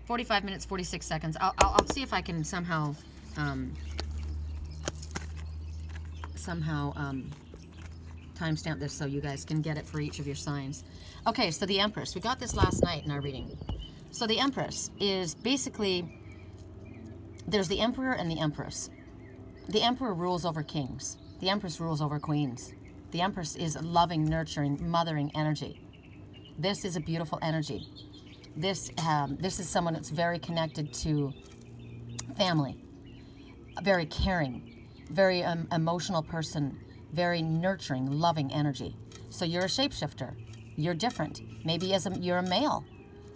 [SPEAKER 1] 45 minutes, 46 seconds. I'll see if I can somehow timestamp this so you guys can get it for each of your signs. Okay, so the Empress. We got this last night in our reading. So the Empress is basically, there's the Emperor and the Empress. The Emperor rules over kings. The Empress rules over queens. The Empress is a loving, nurturing, mothering energy. This is a beautiful energy. This is someone that's very connected to family, very caring, very emotional person, very nurturing, loving energy. So you're a shapeshifter. You're different. Maybe you're a male,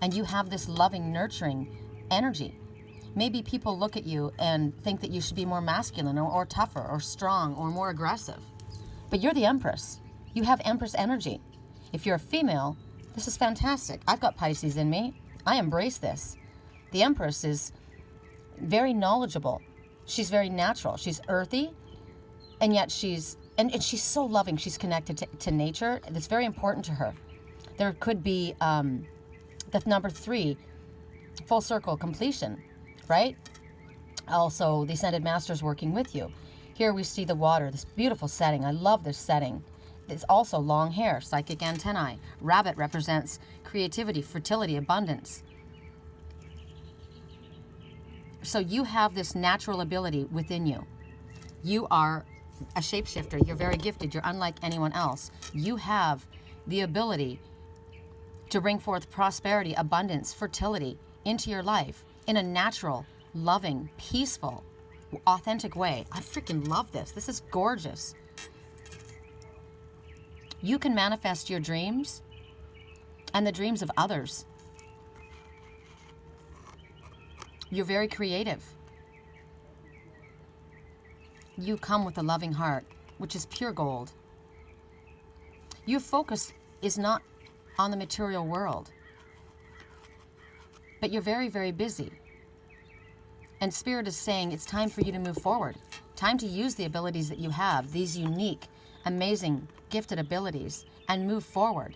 [SPEAKER 1] and you have this loving, nurturing energy. Maybe people look at you and think that you should be more masculine or tougher or strong or more aggressive. But you're the Empress. You have Empress energy. If you're a female, this is fantastic. I've got Pisces in me. I embrace this. The Empress is very knowledgeable. She's very natural. She's earthy, and yet she's so loving. She's connected to nature. It's very important to her. There could be the number 3, full circle completion, right? Also, the Ascended Masters working with you. Here we see the water, this beautiful setting. I love this setting. It's also long hair, psychic antennae. Rabbit represents creativity, fertility, abundance. So you have this natural ability within you. You are a shapeshifter. You're very gifted. You're unlike anyone else. You have the ability to bring forth prosperity, abundance, fertility into your life in a natural, loving, peaceful, authentic way. I freaking love this. This is gorgeous. You can manifest your dreams and the dreams of others. You're very creative. You come with a loving heart, which is pure gold. Your focus is not on the material world, but you're very, very busy. And Spirit is saying it's time for you to move forward. Time to use the abilities that you have, these unique, amazing, gifted abilities, and move forward.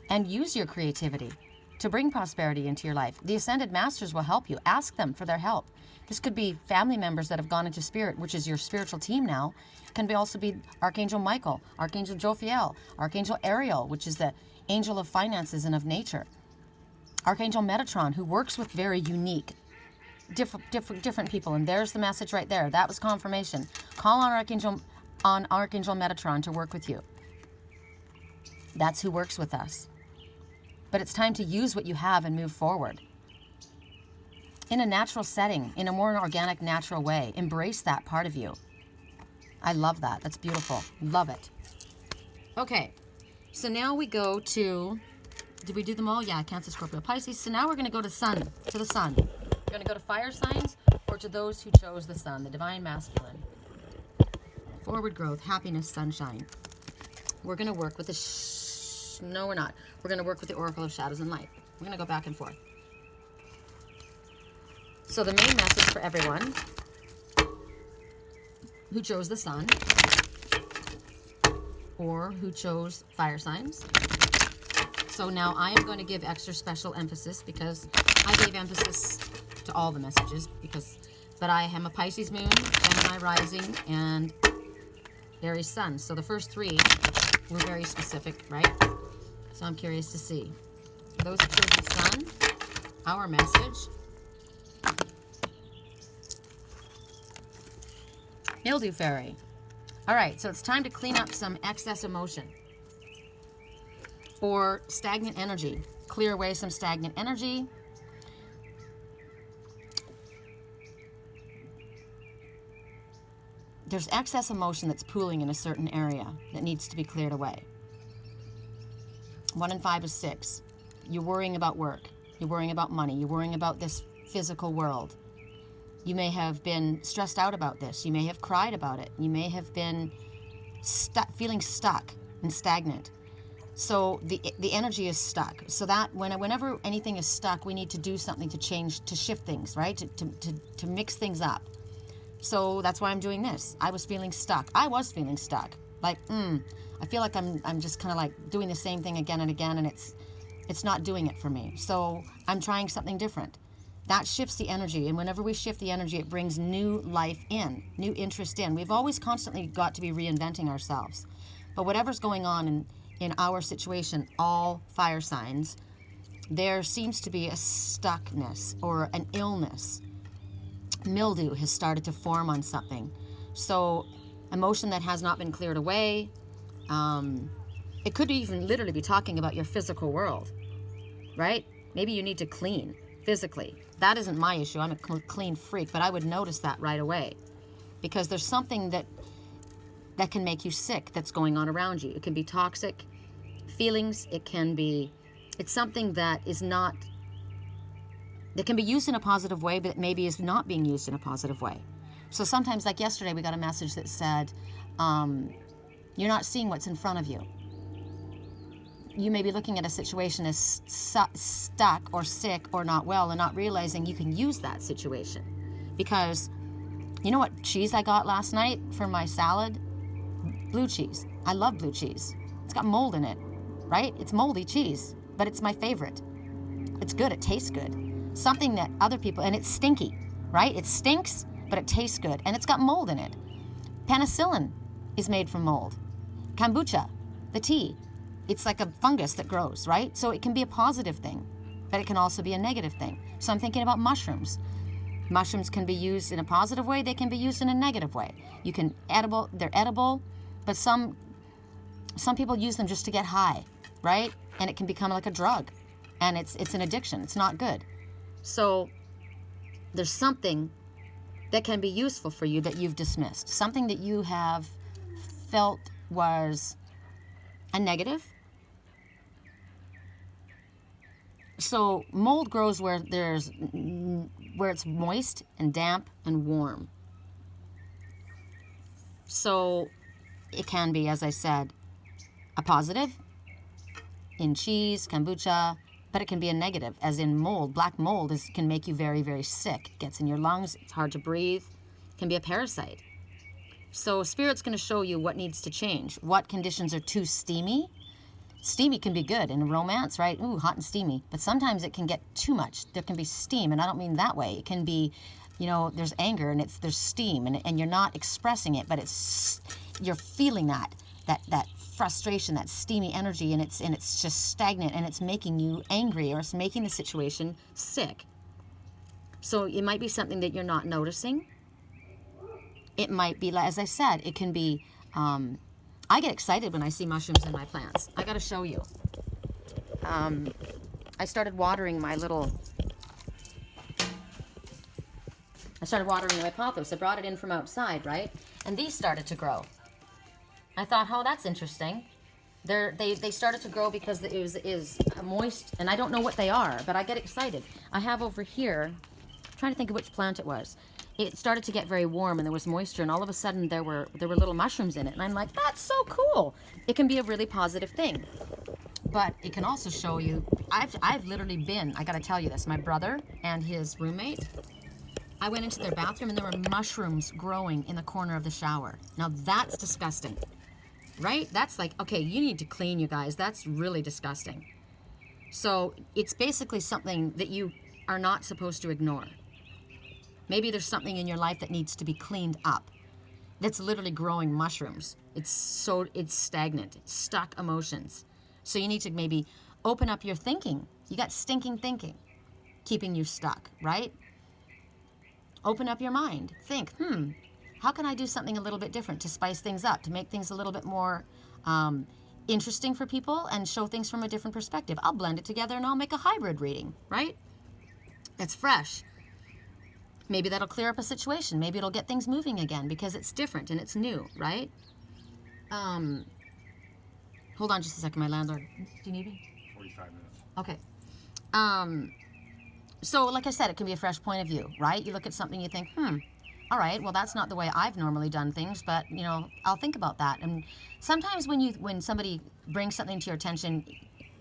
[SPEAKER 1] And use your creativity to bring prosperity into your life. The Ascended Masters will help you. Ask them for their help. This could be family members that have gone into Spirit, which is your spiritual team now. It can also be Archangel Michael, Archangel Jophiel, Archangel Ariel, which is the angel of finances and of nature. Archangel Metatron, who works with very unique, different people. And there's the message right there. That was confirmation. Call on Archangel Metatron to work with you. That's who works with us. But it's time to use what you have and move forward. In a natural setting, in a more organic, natural way. Embrace that part of you. I love that. That's beautiful. Love it. Okay. So now we go to, did we do them all? Yeah, Cancer, Scorpio, Pisces. So now we're going to go to the sun. We're going to go to fire signs or to those who chose the sun, the divine masculine. Forward growth, happiness, sunshine. We're going to work with the, no we're not. We're going to work with the Oracle of Shadows and Light. We're going to go back and forth. So the main message for everyone who chose the sun or who chose fire signs. So now I am going to give extra special emphasis because I gave emphasis to all the messages but I am a Pisces moon, Gemini rising, and Aries sun. So the first 3 We're very specific, right? So I'm curious to see. Those who chose the sun, our message. Mildew fairy. All right, so it's time to clean up some excess emotion or stagnant energy. Clear away some stagnant energy. There's excess emotion that's pooling in a certain area that needs to be cleared away. 1 and 5 is 6. You're worrying about work. You're worrying about money. You're worrying about this physical world. You may have been stressed out about this. You may have cried about it. You may have been feeling stuck and stagnant. So the energy is stuck. So that whenever anything is stuck, we need to do something to change, to shift things, right? To mix things up. So that's why I'm doing this. I was feeling stuck. I was feeling stuck. Like, I feel like I'm just kind of like doing the same thing again and again, and it's not doing it for me. So I'm trying something different. That shifts the energy, and whenever we shift the energy, it brings new life in, new interest in. We've always constantly got to be reinventing ourselves. But whatever's going on in our situation, all fire signs, there seems to be a stuckness or an illness. Mildew has started to form on something. So emotion that has not been cleared away. It could even literally be talking about your physical world, right? Maybe you need to clean physically. That isn't my issue. I'm a clean freak, but I would notice that right away because there's something that can make you sick that's going on around you. It can be toxic feelings. It's something that is not, that can be used in a positive way, but maybe is not being used in a positive way. So sometimes, like yesterday, we got a message that said, you're not seeing what's in front of you. You may be looking at a situation as stuck or sick or not well and not realizing you can use that situation. Because you know what cheese I got last night for my salad? Blue cheese. I love blue cheese. It's got mold in it, right? It's moldy cheese, but it's my favorite. It's good. It tastes good. Something that other people, and it's stinky, right? It stinks, but it tastes good, and it's got mold in it. Penicillin is made from mold. Kombucha, the tea, it's like a fungus that grows, right? So it can be a positive thing, but it can also be a negative thing. So I'm thinking about mushrooms. Mushrooms can be used in a positive way. They can be used in a negative way. They're edible, but some people use them just to get high, right? And it can become like a drug, and it's an addiction. It's not good. So there's something that can be useful for you that you've dismissed, something that you have felt was a negative. So mold grows where it's moist and damp and warm. So it can be, as I said, a positive in cheese, kombucha, but it can be a negative, as in mold. Black mold can make you very, very sick. It gets in your lungs. It's hard to breathe. It can be a parasite. So Spirit's going to show you what needs to change. What conditions are too steamy. Steamy can be good in romance, right? Ooh, hot and steamy. But sometimes it can get too much. There can be steam, and I don't mean that way. It can be, there's anger and there's steam, and you're not expressing it, but you're feeling that frustration, that steamy energy, and it's just stagnant, and it's making you angry, or it's making the situation sick. So it might be something that you're not noticing. It might be, as I said, it can be, I get excited when I see mushrooms in my plants. I got to show you. I started watering my pothos. I brought it in from outside, right? And these started to grow. I thought, oh, that's interesting. They started to grow because it is moist, and I don't know what they are, but I get excited. I have over here, I'm trying to think of which plant it was. It started to get very warm, and there was moisture, and all of a sudden there were little mushrooms in it, and I'm like, that's so cool. It can be a really positive thing, but it can also show you. I've literally been. I got to tell you this. My brother and his roommate. I went into their bathroom, and there were mushrooms growing in the corner of the shower. Now that's disgusting, right? That's like, okay, you need to clean, you guys. That's really disgusting. So it's basically something that you are not supposed to ignore. Maybe there's something in your life that needs to be cleaned up. that's literally growing mushrooms. It's stagnant, it's stuck emotions. So you need to maybe open up your thinking. You got stinking thinking keeping you stuck, right? Open up your mind. Think, how can I do something a little bit different to spice things up, to make things a little bit more interesting for people and show things from a different perspective? I'll blend it together and I'll make a hybrid reading, right? It's fresh. Maybe that'll clear up a situation. Maybe it'll get things moving again because it's different and it's new, right? Hold on just a second, my landlord. Do you need me?
[SPEAKER 2] 45 minutes.
[SPEAKER 1] Okay. So like I said, it can be a fresh point of view, right? You look at something, you think, all right, well, that's not the way I've normally done things, but, I'll think about that. And sometimes when somebody brings something to your attention,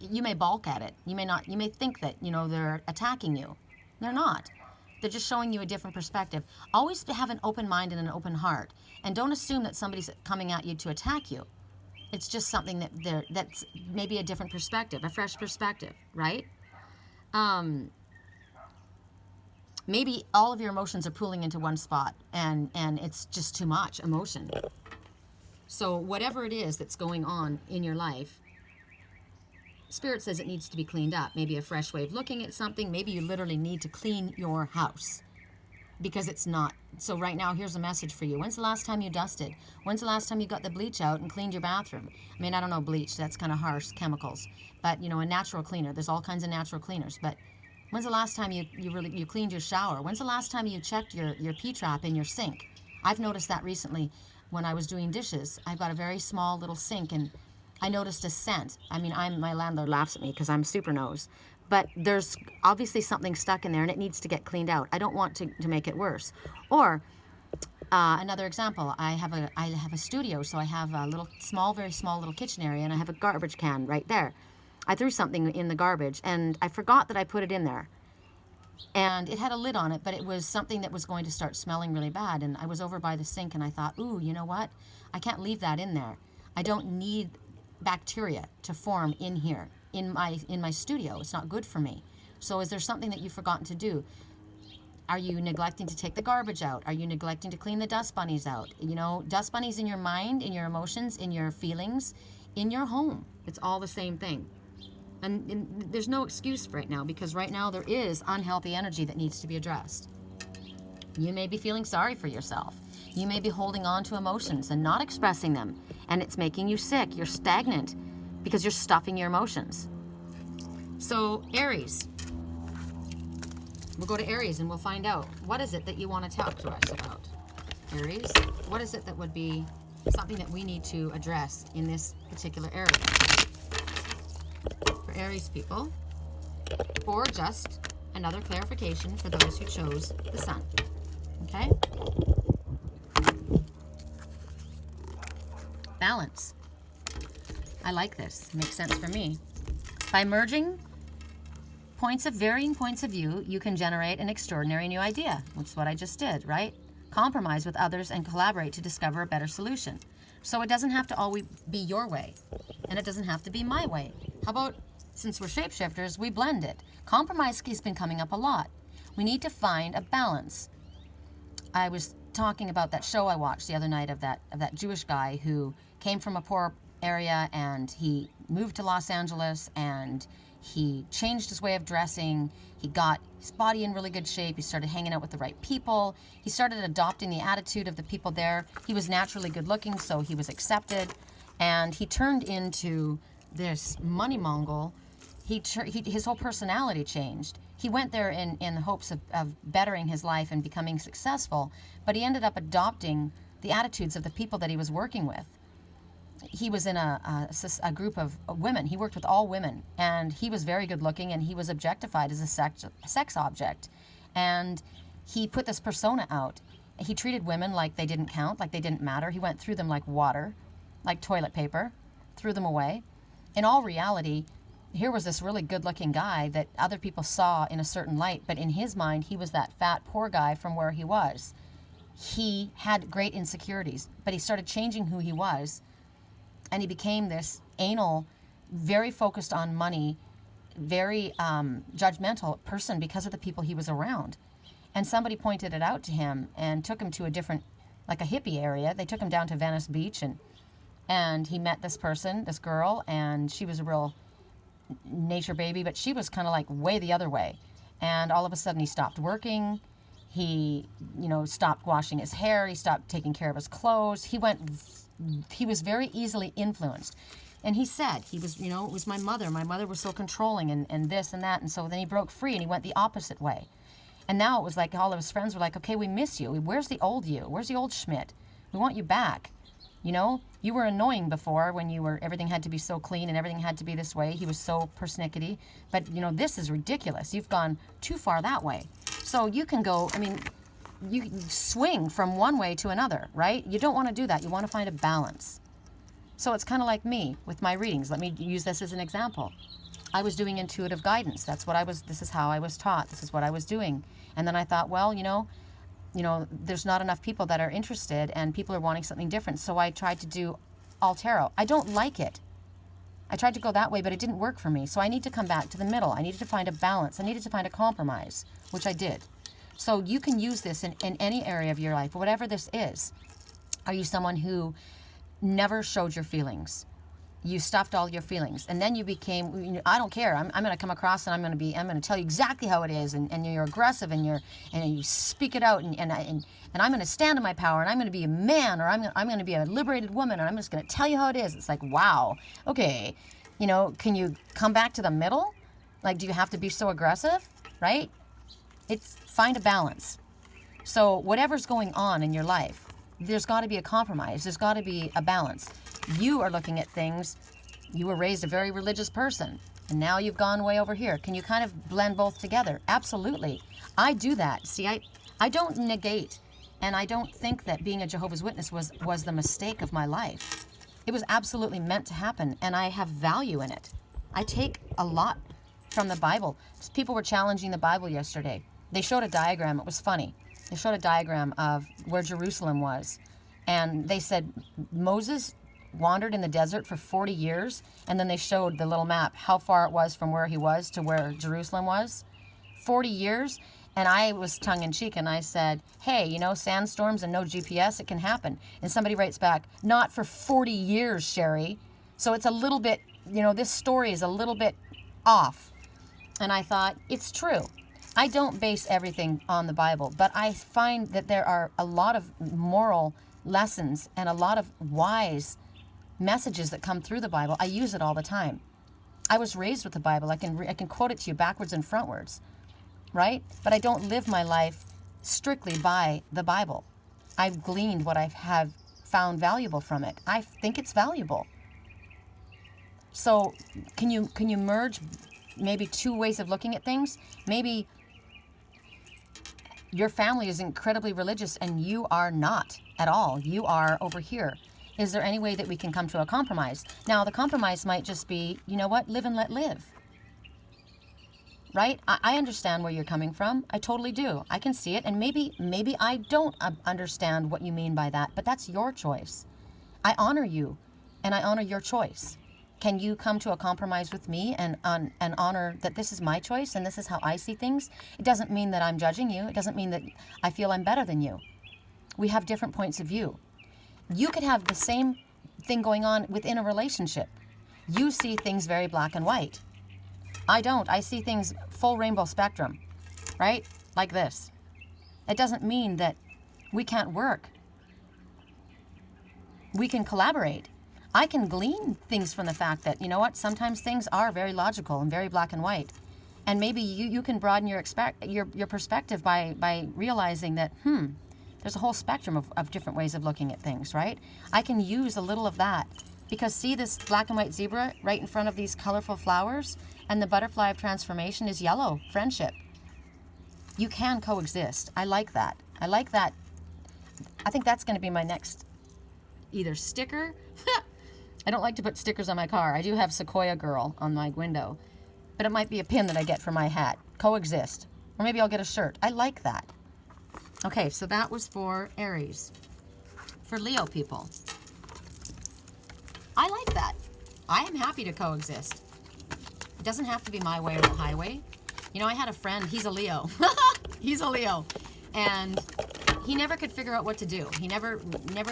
[SPEAKER 1] you may balk at it. You may think that, they're attacking you. They're not. They're just showing you a different perspective. Always have an open mind and an open heart. And don't assume that somebody's coming at you to attack you. It's just something that's maybe a different perspective, a fresh perspective, right? Maybe all of your emotions are pooling into one spot and it's just too much emotion. So whatever it is that's going on in your life, Spirit says it needs to be cleaned up. Maybe a fresh way of looking at something. Maybe you literally need to clean your house because it's not. So right now, here's a message for you. When's the last time you dusted? When's the last time you got the bleach out and cleaned your bathroom? I mean, I don't know, bleach, that's kind of harsh, chemicals. But, a natural cleaner. There's all kinds of natural cleaners. But when's the last time you cleaned your shower? When's the last time you checked your P-trap in your sink? I've noticed that recently when I was doing dishes. I've got a very small little sink, and I noticed a scent. I mean, my landlord laughs at me because I'm super nose. But there's obviously something stuck in there, and it needs to get cleaned out. I don't want to make it worse. Or another example, I have a studio, so I have a very small little kitchen area, and I have a garbage can right there. I threw something in the garbage, and I forgot that I put it in there. And it had a lid on it, but it was something that was going to start smelling really bad. And I was over by the sink, and I thought, ooh, you know what? I can't leave that in there. I don't need bacteria to form in here, in my studio. It's not good for me. So is there something that you've forgotten to do? Are you neglecting to take the garbage out? Are you neglecting to clean the dust bunnies out? Dust bunnies in your mind, in your emotions, in your feelings, in your home. It's all the same thing. And there's no excuse right now, because right now there is unhealthy energy that needs to be addressed. You may be feeling sorry for yourself. You may be holding on to emotions and not expressing them, and it's making you sick. You're stagnant because you're stuffing your emotions. So Aries, we'll go to Aries and we'll find out, what is it that you want to talk to us about? Aries, what is it that would be something that we need to address in this particular area? For Aries people, or just another clarification for those who chose the Sun. Okay? Balance. I like this. Makes sense for me. By merging varying points of view, you can generate an extraordinary new idea, which is what I just did, right? Compromise with others and collaborate to discover a better solution. So it doesn't have to always be your way, and it doesn't have to be my way. How about, since we're shapeshifters, we blend it? Compromise has been coming up a lot. We need to find a balance. I was talking about that show I watched the other night of that Jewish guy who came from a poor area, and he moved to Los Angeles, and he changed his way of dressing. He got his body in really good shape. He started hanging out with the right people. He started adopting the attitude of the people there. He was naturally good looking, so he was accepted. And he turned into this money mongol. His whole personality changed. He went there in the hopes of bettering his life and becoming successful, but he ended up adopting the attitudes of the people that he was working with. He was in a group of women. He worked with all women, and he was very good looking, and he was objectified as a sex object. And he put this persona out. He treated women like they didn't count, like they didn't matter. He went through them like water, like toilet paper, threw them away. In all reality, here was this really good looking guy that other people saw in a certain light, but in his mind, he was that fat, poor guy from where he was. He had great insecurities, but he started changing who he was. And he became this anal, very focused on money, very judgmental person because of the people he was around. And somebody pointed it out to him and took him to a different like a hippie area. They took him down to Venice Beach, and he met this person, this girl, and she was a real nature baby, but she was kind of like way the other way. And all of a sudden he stopped working. He, stopped washing his hair. He stopped taking care of his clothes. He was very easily influenced. And he said, it was my mother. My mother was so controlling and this and that. And so then he broke free and he went the opposite way. And now it was like all of his friends were like, okay, we miss you. Where's the old you? Where's the old Schmidt? We want you back. You were annoying before when everything had to be so clean and everything had to be this way. He was so persnickety. But, this is ridiculous. You've gone too far that way. So you can go, you can swing from one way to another, right? You don't want to do that. You want to find a balance. So it's kind of like me with my readings. Let me use this as an example. I was doing intuitive guidance. This is how I was taught. This is what I was doing. And then I thought, well, there's not enough people that are interested and people are wanting something different. So I tried to do all tarot. I don't like it. I tried to go that way, but it didn't work for me. So I need to come back to the middle. I needed to find a balance. I needed to find a compromise, which I did. So you can use this in any area of your life, whatever this is. Are you someone who never showed your feelings? You stuffed all your feelings, and then you became, I don't care. I'm going to come across and I'm going to tell you exactly how it is, and you're aggressive and you speak it out, and I'm going to stand in my power, and I'm going to be a man, or I'm going to be a liberated woman, and I'm just going to tell you how it is. It's like, wow, okay, can you come back to the middle? Like, do you have to be so aggressive, right? Find a balance. So whatever's going on in your life, there's got to be a compromise. There's got to be a balance. You are looking at things. You were raised a very religious person, and now you've gone way over here. Can you kind of blend both together? Absolutely. I do that. See, I don't negate, and I don't think that being a Jehovah's Witness was the mistake of my life. It was absolutely meant to happen, and I have value in it. I take a lot from the Bible. People were challenging the Bible yesterday. They showed a diagram. It was funny. They showed a diagram of where Jerusalem was, and they said Moses wandered in the desert for 40 years, and then they showed the little map how far it was from where he was to where Jerusalem was. 40 years. And I was tongue-in-cheek, and I said, hey, sandstorms and no GPS, it can happen. And somebody writes back, not for 40 years, Sherry. So it's a little bit, this story is a little bit off. And I thought, it's true. I don't base everything on the Bible, but I find that there are a lot of moral lessons and a lot of wise messages that come through the Bible. I use it all the time. I was raised with the Bible. I can quote it to you backwards and frontwards, right? But I don't live my life strictly by the Bible. I've gleaned what I have found valuable from it. I think it's valuable. So can you merge maybe two ways of looking at things? Maybe your family is incredibly religious and you are not at all. You are over here. Is there any way that we can come to a compromise? Now, the compromise might just be, live and let live. Right? I understand where you're coming from. I totally do. I can see it. And maybe I don't understand what you mean by that, but that's your choice. I honor you, and I honor your choice. Can you come to a compromise with me and honor that this is my choice and this is how I see things? It doesn't mean that I'm judging you. It doesn't mean that I feel I'm better than you. We have different points of view. You could have the same thing going on within a relationship. You see things very black and white. I don't. I see things full rainbow spectrum, right? Like this. It doesn't mean that we can't work. We can collaborate. I can glean things from the fact that, sometimes things are very logical and very black and white. And maybe you can broaden your perspective by realizing that, there's a whole spectrum of different ways of looking at things, right? I can use a little of that. Because see this black and white zebra right in front of these colorful flowers? And the butterfly of transformation is yellow, friendship. You can coexist. I like that. I think that's going to be my next either sticker. I don't like to put stickers on my car. I do have Sequoia Girl on my window. But it might be a pin that I get for my hat. Coexist. Or maybe I'll get a shirt. I like that. Okay, so that was for Aries. For Leo people. I like that. I am happy to coexist. It doesn't have to be my way or the highway. I had a friend, he's a Leo. He's a Leo. And he never could figure out what to do. He never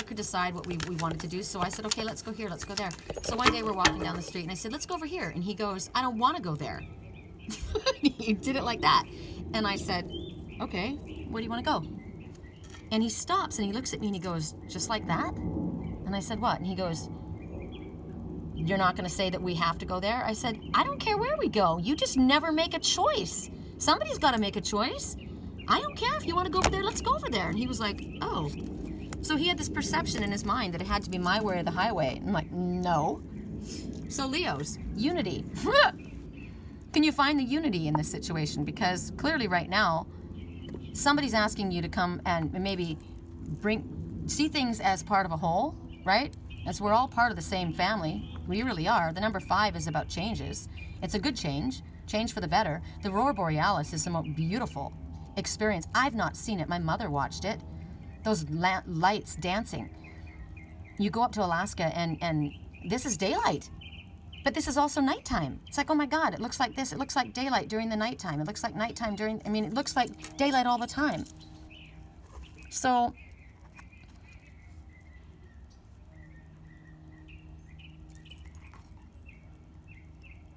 [SPEAKER 1] could decide what we wanted to do. So I said, okay, let's go here, let's go there. So one day we're walking down the street and I said, let's go over here. And he goes, I don't want to go there. He did it like that. And I said, okay, where do you want to go? And he stops and he looks at me and he goes, just like that? And I said, what? And he goes, you're not going to say that we have to go there? I said, I don't care where we go. You just never make a choice. Somebody's got to make a choice. I don't care if you want to go over there, let's go over there. And he was like, oh. So he had this perception in his mind that it had to be my way or the highway. I'm like, no. So Leos, unity. Can you find the unity in this situation? Because clearly right now, somebody's asking you to come and maybe see things as part of a whole, right? As we're all part of the same family. We really are. The number 5 is about changes. It's a good change for the better. The Aurora Borealis is the most beautiful experience. I've not seen it. My mother watched it. Those lights dancing. You go up to Alaska and this is daylight, but this is also nighttime. It's like, oh my God, it looks like this. It looks like daylight during the nighttime. It looks like nighttime it looks like daylight all the time. So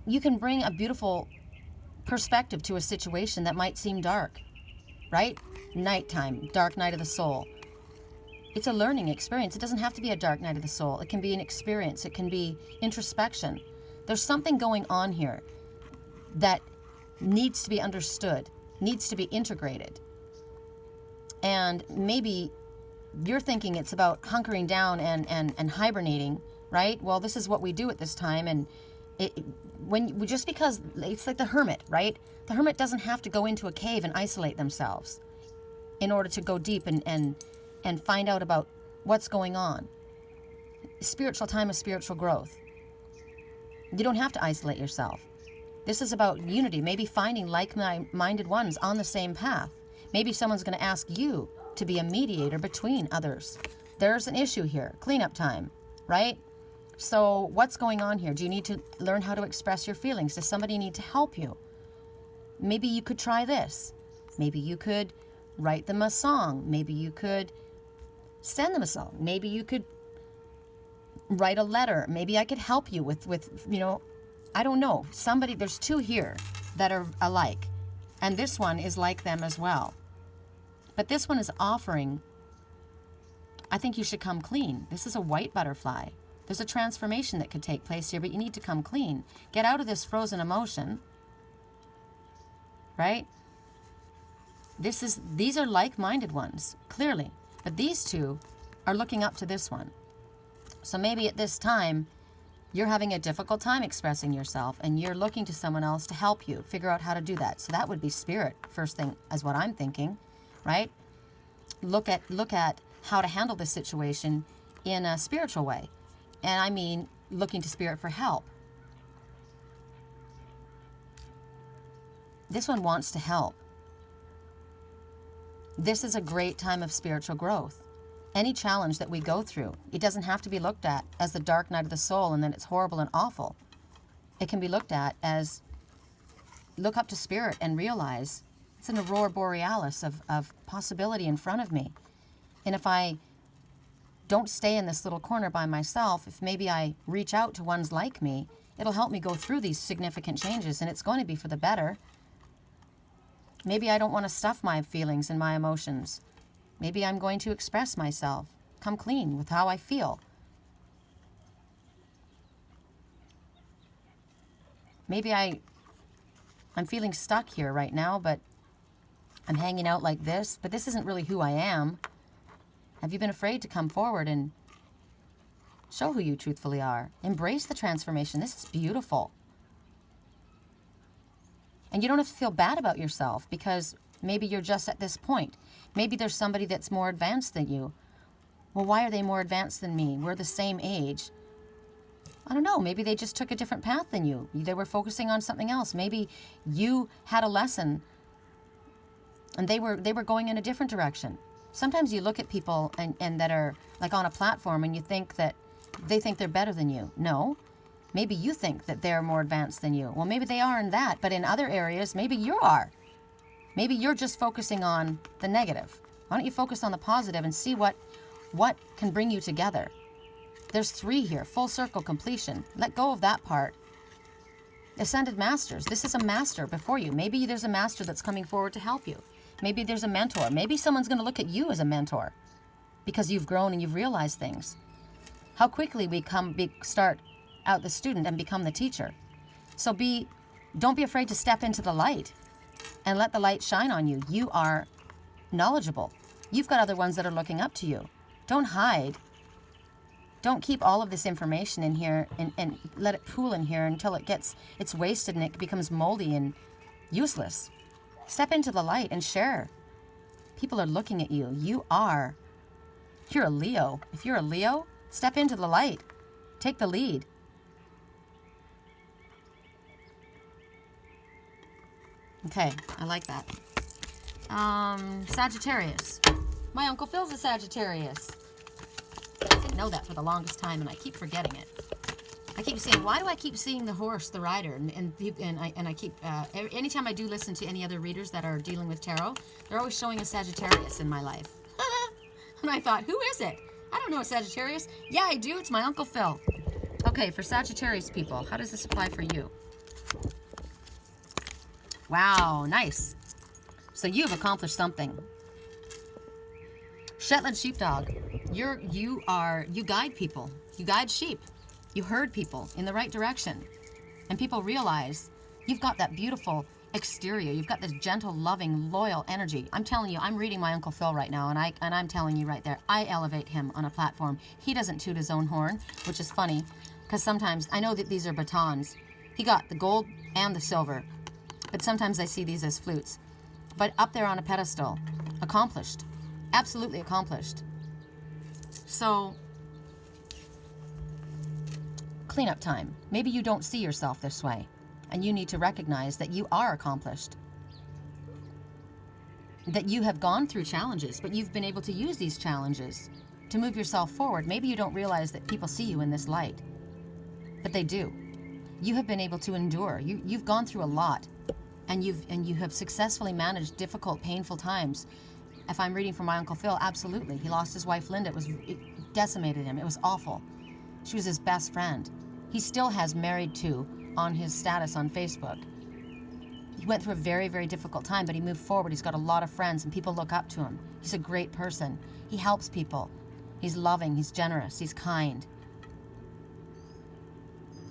[SPEAKER 1] you can bring a beautiful perspective to a situation that might seem dark, right? Nighttime, dark night of the soul. It's a learning experience. It doesn't have to be a dark night of the soul. It can be an experience. It can be introspection. There's something going on here that needs to be understood, needs to be integrated. And maybe you're thinking it's about hunkering down and hibernating, right? Well, this is what we do at this time. And just because it's like the hermit, right? The hermit doesn't have to go into a cave and isolate themselves in order to go deep and find out about what's going on. Spiritual time is spiritual growth. You don't have to isolate yourself. This is about unity, maybe finding like-minded ones on the same path. Maybe someone's going to ask you to be a mediator between others. There's an issue here, cleanup time, right? So what's going on here? Do you need to learn how to express your feelings? Does somebody need to help you? Maybe you could try this. Maybe you could write them a song. Maybe you could send them a song. Maybe you could write a letter. Maybe I could help you with I don't know. There's 2 here that are alike. And this one is like them as well. But this one is offering, I think you should come clean. This is a white butterfly. There's a transformation that could take place here, but you need to come clean. Get out of this frozen emotion, right? These are like-minded ones, clearly. But these 2 are looking up to this one. So maybe at this time, you're having a difficult time expressing yourself and you're looking to someone else to help you figure out how to do that. So that would be spirit, first thing, as what I'm thinking, right? Look at how to handle this situation in a spiritual way. And I mean, looking to spirit for help. This one wants to help. This is a great time of spiritual growth. Any challenge that we go through, it doesn't have to be looked at as the dark night of the soul and then it's horrible and awful. It can be looked at as look up to spirit and realize it's an aurora borealis of possibility in front of me. And if I don't stay in this little corner by myself, if maybe I reach out to ones like me, it'll help me go through these significant changes, and it's going to be for the better. Maybe I don't want to stuff my feelings and my emotions. Maybe I'm going to express myself, come clean with how I feel. Maybe I'm feeling stuck here right now, but I'm hanging out like this, but this isn't really who I am. Have you been afraid to come forward and show who you truthfully are? Embrace the transformation. This is beautiful. And you don't have to feel bad about yourself because maybe you're just at this point. Maybe there's somebody that's more advanced than you. Well, why are they more advanced than me? We're the same age. I don't know. Maybe they just took a different path than you. They were focusing on something else. Maybe you had a lesson and they were going in a different direction. Sometimes you look at people and that are like on a platform and you think that they think they're better than you. No. Maybe you think that they're more advanced than you. Well, maybe they are in that, but in other areas, maybe you are. Maybe you're just focusing on the negative. Why don't you focus on the positive and see what can bring you together? There's 3 here, full circle completion. Let go of that part. Ascended Masters. This is a master before you. Maybe there's a master that's coming forward to help you. Maybe there's a mentor. Maybe someone's going to look at you as a mentor because you've grown and you've realized things. How quickly we start out the student and become the teacher. So don't be afraid to step into the light and let the light shine on you. You are knowledgeable. You've got other ones that are looking up to you. Don't hide. Don't keep all of this information in here and let it pool in here until it's wasted and it becomes moldy and useless. Step into the light and share. People are looking at you. You're a Leo. If you're a Leo, step into the light. Take the lead. Okay, I like that. Sagittarius. My Uncle Phil's a Sagittarius. I didn't know that for the longest time, and I keep forgetting it. I keep saying, why do I keep seeing the horse, the rider? And I keep, anytime I do listen to any other readers that are dealing with tarot, they're always showing a Sagittarius in my life. And I thought, who is it? I don't know a Sagittarius. Yeah, I do. It's my Uncle Phil. Okay, for Sagittarius people, how does this apply for you? Wow, nice. So you've accomplished something. Shetland sheepdog. You guide people. You guide sheep. You herd people in the right direction. And people realize you've got that beautiful exterior. You've got this gentle, loving, loyal energy. I'm telling you, I'm reading my Uncle Phil right now, and I'm telling you right there, I elevate him on a platform. He doesn't toot his own horn, which is funny, because sometimes, I know that these are batons. He got the gold and the silver, but sometimes I see these as flutes. But up there on a pedestal, accomplished. Absolutely accomplished. So, cleanup time. Maybe you don't see yourself this way, and you need to recognize that you are accomplished. That you have gone through challenges, but you've been able to use these challenges to move yourself forward. Maybe you don't realize that people see you in this light, but they do. You have been able to endure. You've gone through a lot, and you have successfully managed difficult, painful times. If I'm reading from my Uncle Phil, absolutely. He lost his wife, Linda. It decimated him. It was awful. She was his best friend. He still has married to on his status on Facebook. He went through a very, very difficult time, but he moved forward. He's got a lot of friends, and people look up to him. He's a great person. He helps people. He's loving. He's generous. He's kind.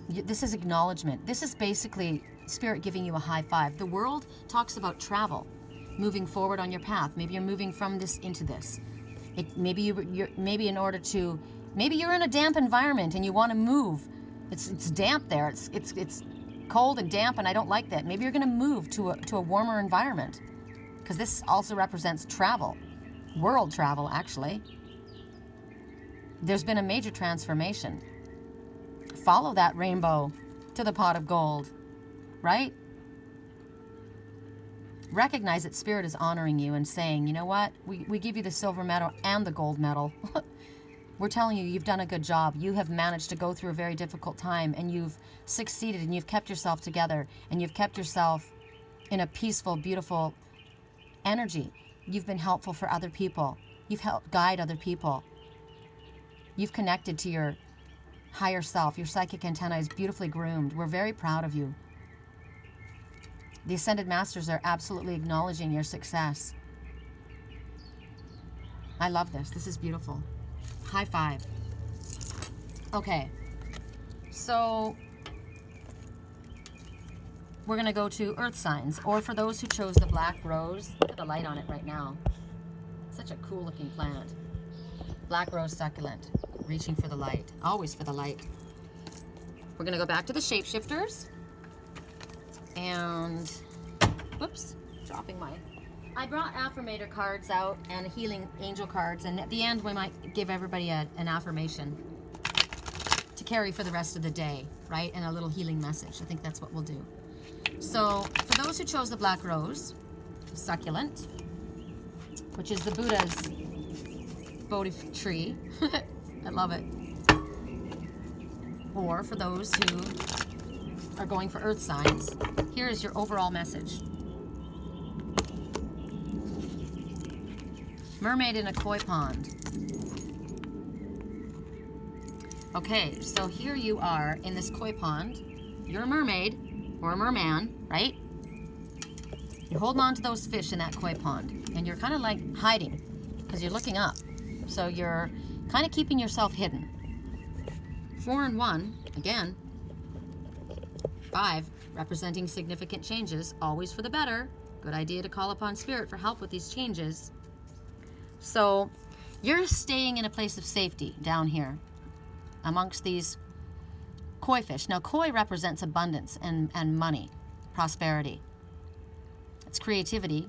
[SPEAKER 1] This is acknowledgement. This is basically Spirit giving you a high five. The world talks about travel. Moving forward on your path. Maybe you're moving from this into this. Maybe you're in order to. Maybe you're in a damp environment and you want to move. It's damp there. It's cold and damp, and I don't like that. Maybe you're going to move to a warmer environment, because this also represents travel, world travel. Actually, there's been a major transformation. Follow that rainbow to the pot of gold, right? Recognize that Spirit is honoring you and saying, you know what? We give you the silver medal and the gold medal. We're telling you, you've done a good job. You have managed to go through a very difficult time, and you've succeeded, and you've kept yourself together, and you've kept yourself in a peaceful, beautiful energy. You've been helpful for other people. You've helped guide other people. You've connected to your higher self. Your psychic antenna is beautifully groomed. We're very proud of you. The Ascended Masters are absolutely acknowledging your success. I love this. This is beautiful. High five. Okay. So, we're going to go to Earth signs, or for those who chose the black rose. Look at the light on it right now. Such a cool looking plant. Black rose succulent. Reaching for the light. Always for the light. We're going to go back to the Shapeshifters. And, whoops, dropping my... I brought affirmator cards out and healing angel cards, and at the end we might give everybody an affirmation to carry for the rest of the day, right? And a little healing message. I think that's what we'll do. So, for those who chose the black rose, succulent, which is the Buddha's Bodhi tree. I love it. Or for those who are going for earth signs, here is your overall message. Mermaid in a koi pond. Okay, so here you are in this koi pond. You're a mermaid or a merman, right? You're holding on to those fish in that koi pond, and you're kind of like hiding because you're looking up. So you're kind of keeping yourself hidden. 4 and 1, again. 5, representing significant changes, always for the better. Good idea to call upon spirit for help with these changes. So you're staying in a place of safety down here amongst these koi fish. Now, koi represents abundance and money, prosperity. It's creativity.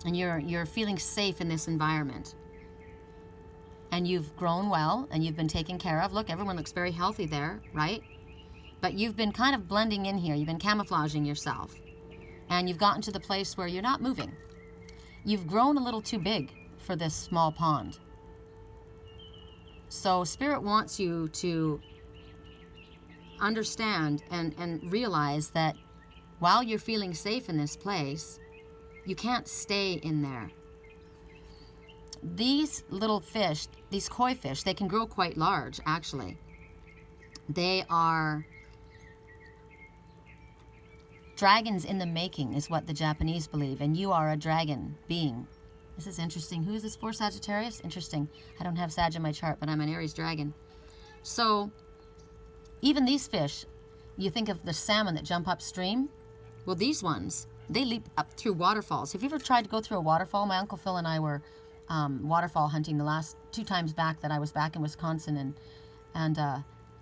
[SPEAKER 1] And you're feeling safe in this environment. And you've grown well, and you've been taken care of. Look, everyone looks very healthy there, right? But you've been kind of blending in here. You've been camouflaging yourself. And you've gotten to the place where you're not moving. You've grown a little too big for this small pond. So Spirit wants you to understand and realize that while you're feeling safe in this place, you can't stay in there. These little fish, these koi fish, they can grow quite large, actually. They are dragons in the making, is what the Japanese believe, and you are a dragon being. This is interesting. Who is this for, Sagittarius? Interesting. I don't have Sag in my chart, but I'm an Aries dragon. So, even these fish, you think of the salmon that jump upstream? Well, these ones, they leap up through waterfalls. Have you ever tried to go through a waterfall? My Uncle Phil and I were waterfall hunting the last 2 times back that I was back in Wisconsin, and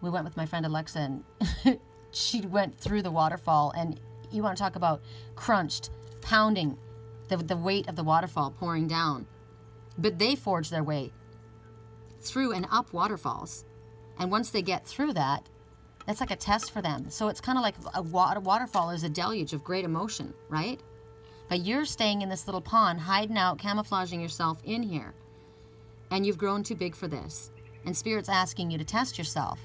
[SPEAKER 1] we went with my friend Alexa, and she went through the waterfall, and you want to talk about crunched, pounding, the weight of the waterfall pouring down. But they forge their way through and up waterfalls. And once they get through that, that's like a test for them. So it's kind of like a waterfall is a deluge of great emotion, right? But you're staying in this little pond, hiding out, camouflaging yourself in here. And you've grown too big for this. And Spirit's asking you to test yourself.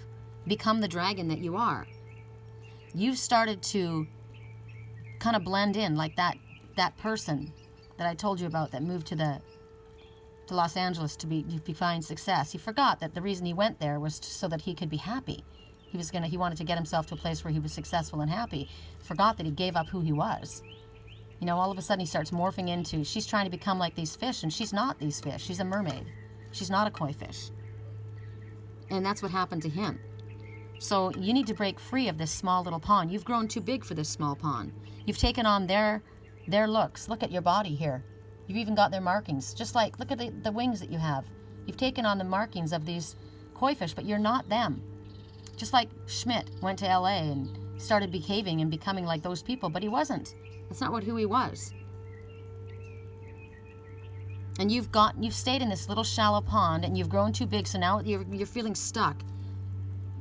[SPEAKER 1] Become the dragon that you are. You've started to kind of blend in like that person that I told you about that moved to Los Angeles to find success. He forgot that the reason he went there was so that he could be happy. He wanted to get himself to a place where he was successful and happy. Forgot that he gave up who he was. You know, all of a sudden he starts morphing into, she's trying to become like these fish, and she's not these fish. She's a mermaid. She's not a koi fish. And that's what happened to him. So you need to break free of this small little pond. You've grown too big for this small pond. You've taken on their looks. Look at your body here. You've even got their markings. Just like, look at the wings that you have. You've taken on the markings of these koi fish, but you're not them. Just like Schmidt went to LA and started behaving and becoming like those people, but he wasn't. That's not who he was. And you've stayed in this little shallow pond, and you've grown too big, so now you're feeling stuck.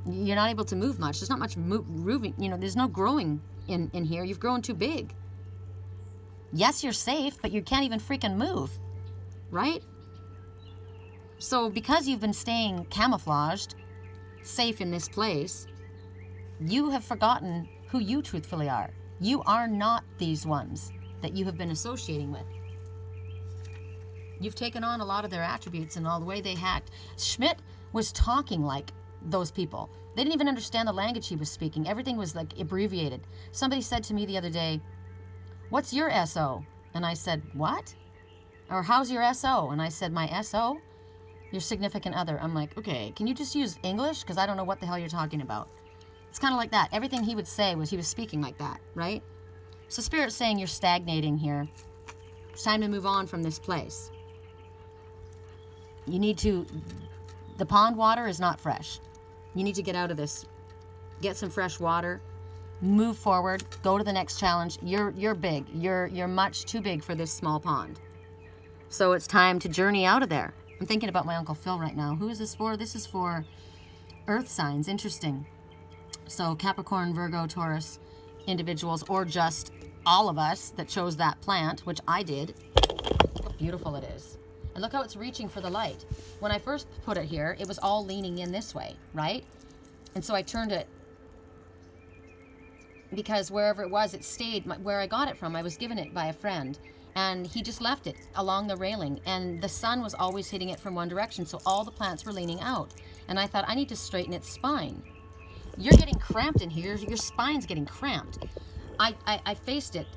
[SPEAKER 1] You're not able to move much. There's not much moving. You know, there's no growing in here. You've grown too big. Yes, you're safe, but you can't even freaking move, right? So because you've been staying camouflaged, safe in this place, you have forgotten who you truthfully are. You are not these ones that you have been associating with. You've taken on a lot of their attributes and all the way they hacked. Schmidt was talking like those people. They didn't even understand the language he was speaking. Everything was like abbreviated. Somebody said to me the other day, "What's your SO?" And I said, "What?" Or "How's your SO?" And I said, "My SO? Your significant other." I'm like, okay, can you just use English? Because I don't know what the hell you're talking about. It's kind of like that. Everything he would say was he was speaking like that, right? So Spirit's saying you're stagnating here. It's time to move on from this place. You need to, the pond water is not fresh. You need to get out of this. Get some fresh water. Move forward. Go to the next challenge. You're big. You're much too big for this small pond. So it's time to journey out of there. I'm thinking about my Uncle Phil right now. Who is this for? This is for earth signs. Interesting. So Capricorn, Virgo, Taurus individuals, or just all of us that chose that plant, which I did. Look how beautiful it is. And look how it's reaching for the light. When I first put it here, it was all leaning in this way, right? And so I turned it because wherever it was, it stayed. Where I got it from, I was given it by a friend. And he just left it along the railing, and the sun was always hitting it from one direction, so all the plants were leaning out. And I thought, I need to straighten its spine. You're getting cramped in here. Your spine's getting cramped. I faced it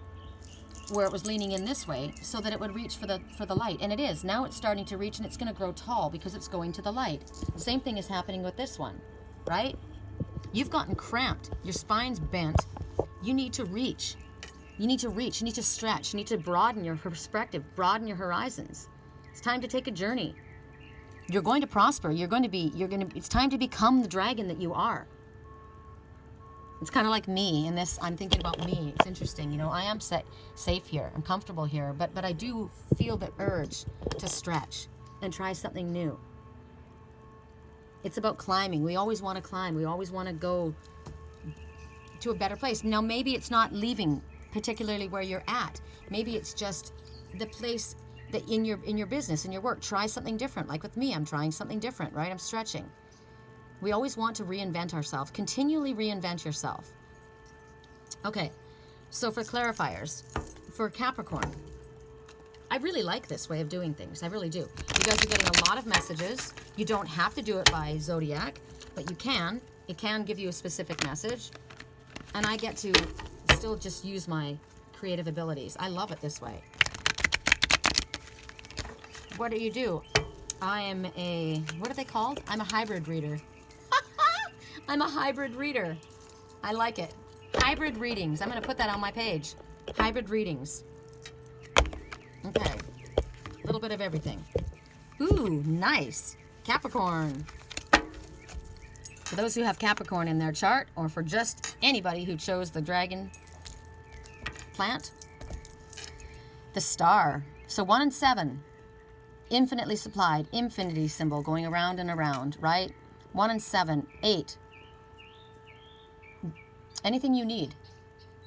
[SPEAKER 1] where it was leaning in this way so that it would reach for the light, and it is. Now it's starting to reach, and it's going to grow tall because it's going to the light. Same thing is happening with this one, right? You've gotten cramped. Your spine's bent. You need to reach. You need to reach. You need to stretch. You need to broaden your perspective, broaden your horizons. It's time to take a journey. You're going to prosper. It's time to become the dragon that you are. It's kind of like me in this. I'm thinking about me. It's interesting. You know, I am safe here. I'm comfortable here. But I do feel the urge to stretch and try something new. It's about climbing. We always want to climb. We always want to go to a better place. Now, maybe it's not leaving particularly where you're at. Maybe it's just the place that in your business, in your work. Try something different. Like with me, I'm trying something different, right? I'm stretching. We always want to reinvent ourselves. Continually reinvent yourself. Okay, so for clarifiers, for Capricorn, I really like this way of doing things. I really do. You guys are getting a lot of messages. You don't have to do it by Zodiac, but you can. It can give you a specific message. And I get to still just use my creative abilities. I love it this way. What do you do? I am what are they called? I'm a hybrid reader. I'm a hybrid reader. I like it. Hybrid readings. I'm going to put that on my page. Hybrid readings. Okay. A little bit of everything. Ooh, nice. Capricorn. For those who have Capricorn in their chart, or for just anybody who chose the dragon plant, the star. So 1 and 7. Infinitely supplied. Infinity symbol going around and around, right? 1 and 7. 8. Anything you need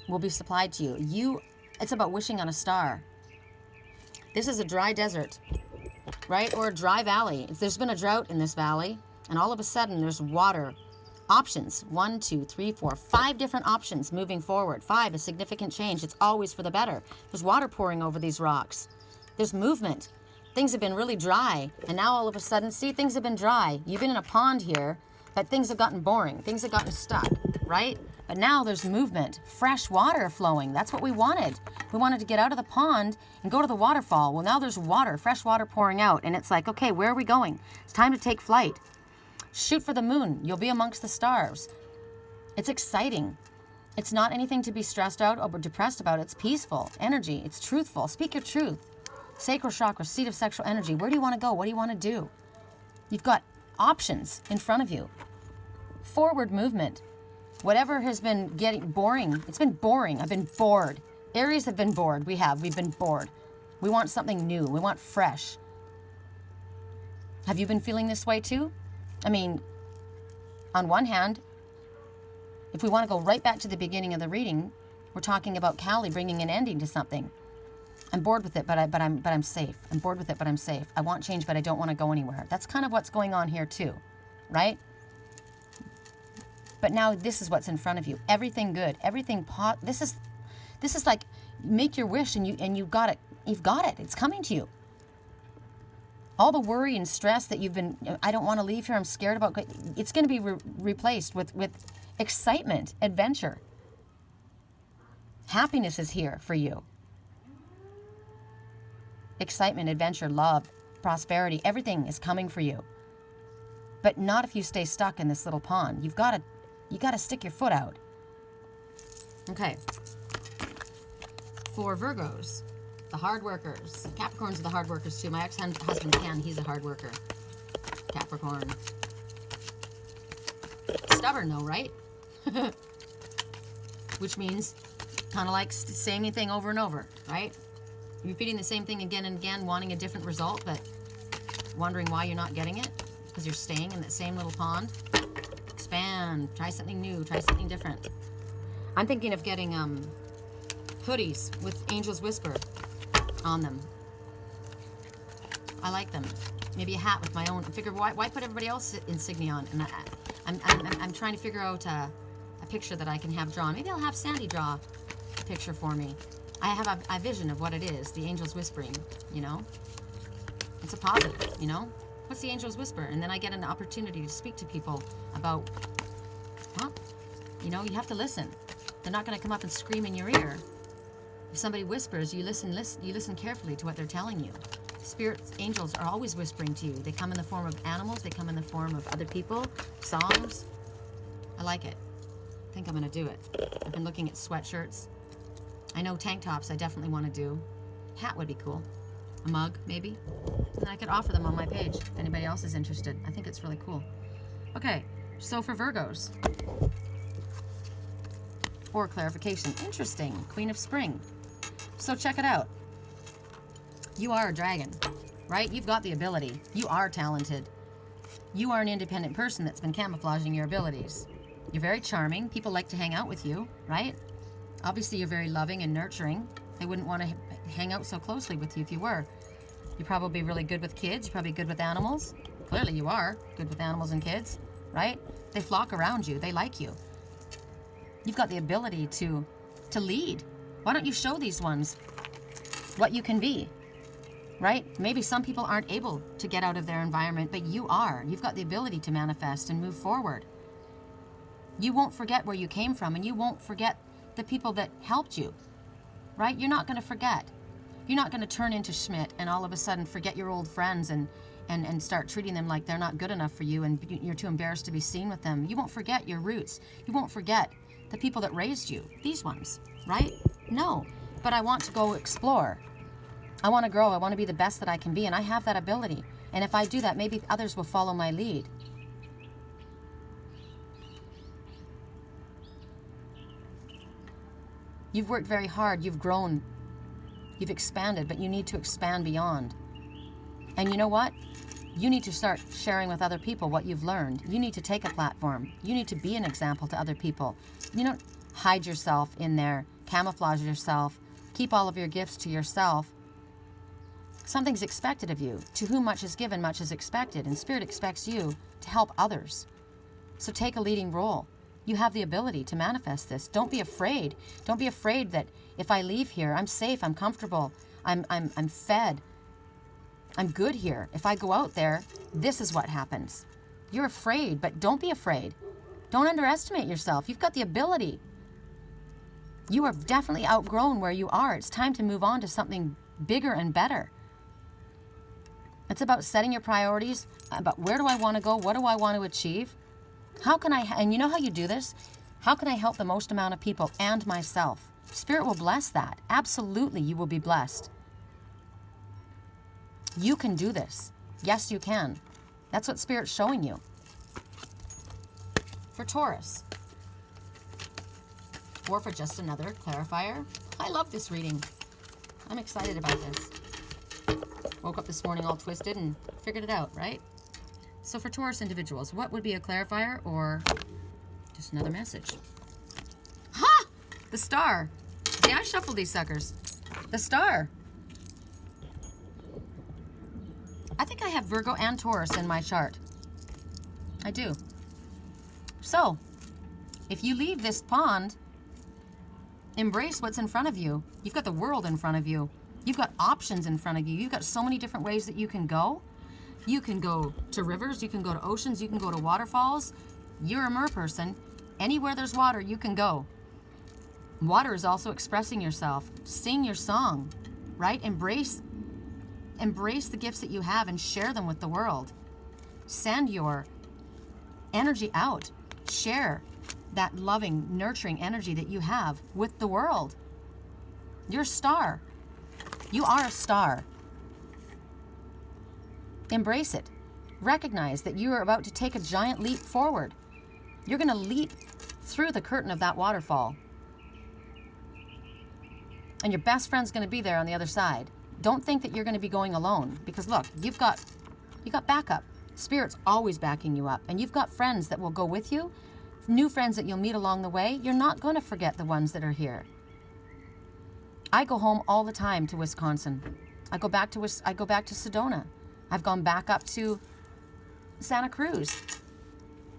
[SPEAKER 1] will be supplied to you. It's about wishing on a star. This is a dry desert, right? Or a dry valley. There's been a drought in this valley, and all of a sudden there's water. Options. 1, 2, 3, 4, 5 different options moving forward. 5, a significant change. It's always for the better. There's water pouring over these rocks. There's movement. Things have been really dry, and now all of a sudden, see, things have been dry. You've been in a pond here, but things have gotten boring. Things have gotten stuck, right? But now there's movement, fresh water flowing. That's what we wanted. We wanted to get out of the pond and go to the waterfall. Well, now there's water, fresh water pouring out. And it's like, okay, where are we going? It's time to take flight. Shoot for the moon. You'll be amongst the stars. It's exciting. It's not anything to be stressed out or depressed about. It's peaceful energy. It's truthful. Speak your truth. Sacral chakra, seat of sexual energy. Where do you want to go? What do you want to do? You've got options in front of you. Forward movement. Whatever has been getting boring, it's been boring. I've been bored. Aries have been bored. We've been bored. We want something new. We want fresh. Have you been feeling this way too? I mean, on one hand, if we want to go right back to the beginning of the reading, we're talking about Callie bringing an ending to something. I'm bored with it, but I'm safe. I'm bored with it, but I'm safe. I want change, but I don't want to go anywhere. That's kind of what's going on here too, right? But now this is what's in front of you. Everything good, everything this is like make your wish and you got it. You've got it. It's coming to you. All the worry and stress that you've been, I don't want to leave here, I'm scared about, it's going to be replaced with excitement, adventure. Happiness is here for you. Excitement, adventure, love, prosperity, everything is coming for you. But not if you stay stuck in this little pond. You got to stick your foot out. Okay. For Virgos, the hard workers. Capricorns are the hard workers too. My ex-husband Ken, he's a hard worker. Capricorn. Stubborn though, right? Which means kind of like saying anything over and over, right? Repeating the same thing again and again, wanting a different result, but wondering why you're not getting it because you're staying in that same little pond. Expand, try something new, try something different. I'm thinking of getting hoodies with Angel's Whisper on them. I like them. Maybe a hat with my own. I figure why put everybody else's insignia on? And I'm trying to figure out a picture that I can have drawn. Maybe I'll have Sandy draw a picture for me. I have a vision of what it is, the angels whispering, you know? It's a positive, you know? What's the angels whisper? And then I get an opportunity to speak to people about, huh? You know, you have to listen. They're not going to come up and scream in your ear. If somebody whispers, you listen carefully to what they're telling you. Spirits, angels are always whispering to you. They come in the form of animals. They come in the form of other people, songs. I like it. I think I'm going to do it. I've been looking at sweatshirts. I know tank tops I definitely want to do. Hat would be cool. A mug, maybe. And I could offer them on my page if anybody else is interested. I think it's really cool. Okay, so for Virgos. Or clarification. Interesting. Queen of Spring. So check it out. You are a dragon, right? You've got the ability. You are talented. You are an independent person that's been camouflaging your abilities. You're very charming. People like to hang out with you, right? Obviously, you're very loving and nurturing. They wouldn't want to hang out so closely with you if you were. You're probably really good with kids. You're probably good with animals. Clearly you are good with animals and kids, right? They flock around you. They like you. You've got the ability to lead. Why don't you show these ones what you can be, right? Maybe some people aren't able to get out of their environment, but you are. You've got the ability to manifest and move forward. You won't forget where you came from, and you won't forget the people that helped you, right? You're not going to forget. You're not going to turn into Schmidt and all of a sudden forget your old friends and start treating them like they're not good enough for you and you're too embarrassed to be seen with them. You won't forget your roots. You won't forget the people that raised you, these ones, right? No, but I want to go explore. I want to grow. I want to be the best that I can be, and I have that ability. And if I do that, maybe others will follow my lead. You've worked very hard. You've grown. You've expanded, but you need to expand beyond. And you know what? You need to start sharing with other people what you've learned. You need to take a platform. You need to be an example to other people. You don't hide yourself in there, camouflage yourself, keep all of your gifts to yourself. Something's expected of you. To whom much is given, much is expected. And Spirit expects you to help others. So take a leading role. You have the ability to manifest this. Don't be afraid. Don't be afraid that if I leave here, I'm safe, I'm comfortable, I'm fed, I'm good here. If I go out there, this is what happens. You're afraid, but don't be afraid. Don't underestimate yourself. You've got the ability. You are definitely outgrown where you are. It's time to move on to something bigger and better. It's about setting your priorities, about where do I want to go, what do I want to achieve? How can I, and you know how you do this? How can I help the most amount of people and myself? Spirit will bless that. Absolutely, you will be blessed. You can do this. Yes, you can. That's what Spirit's showing you. For Taurus, or for just another clarifier, I love this reading. I'm excited about this. Woke up this morning all twisted and figured it out, right? So for Taurus individuals, what would be a clarifier or just another message? Ha! The star. See, I shuffled these suckers. The star. I think I have Virgo and Taurus in my chart. I do. So, if you leave this pond, embrace what's in front of you. You've got the world in front of you. You've got options in front of you. You've got so many different ways that you can go. You can go to rivers, you can go to oceans, you can go to waterfalls. You're a mer person. Anywhere there's water, you can go. Water is also expressing yourself. Sing your song, right? Embrace the gifts that you have and share them with the world. Send your energy out. Share that loving, nurturing energy that you have with the world. You're a star. You are a star. Embrace it. Recognize that you are about to take a giant leap forward. You're going to leap through the curtain of that waterfall. And your best friend's going to be there on the other side. Don't think that you're going to be going alone, because look, you've got backup. Spirit's always backing you up, and you've got friends that will go with you, new friends that you'll meet along the way. You're not going to forget the ones that are here. I go home all the time to Wisconsin. I go back to Sedona. I've gone back up to Santa Cruz.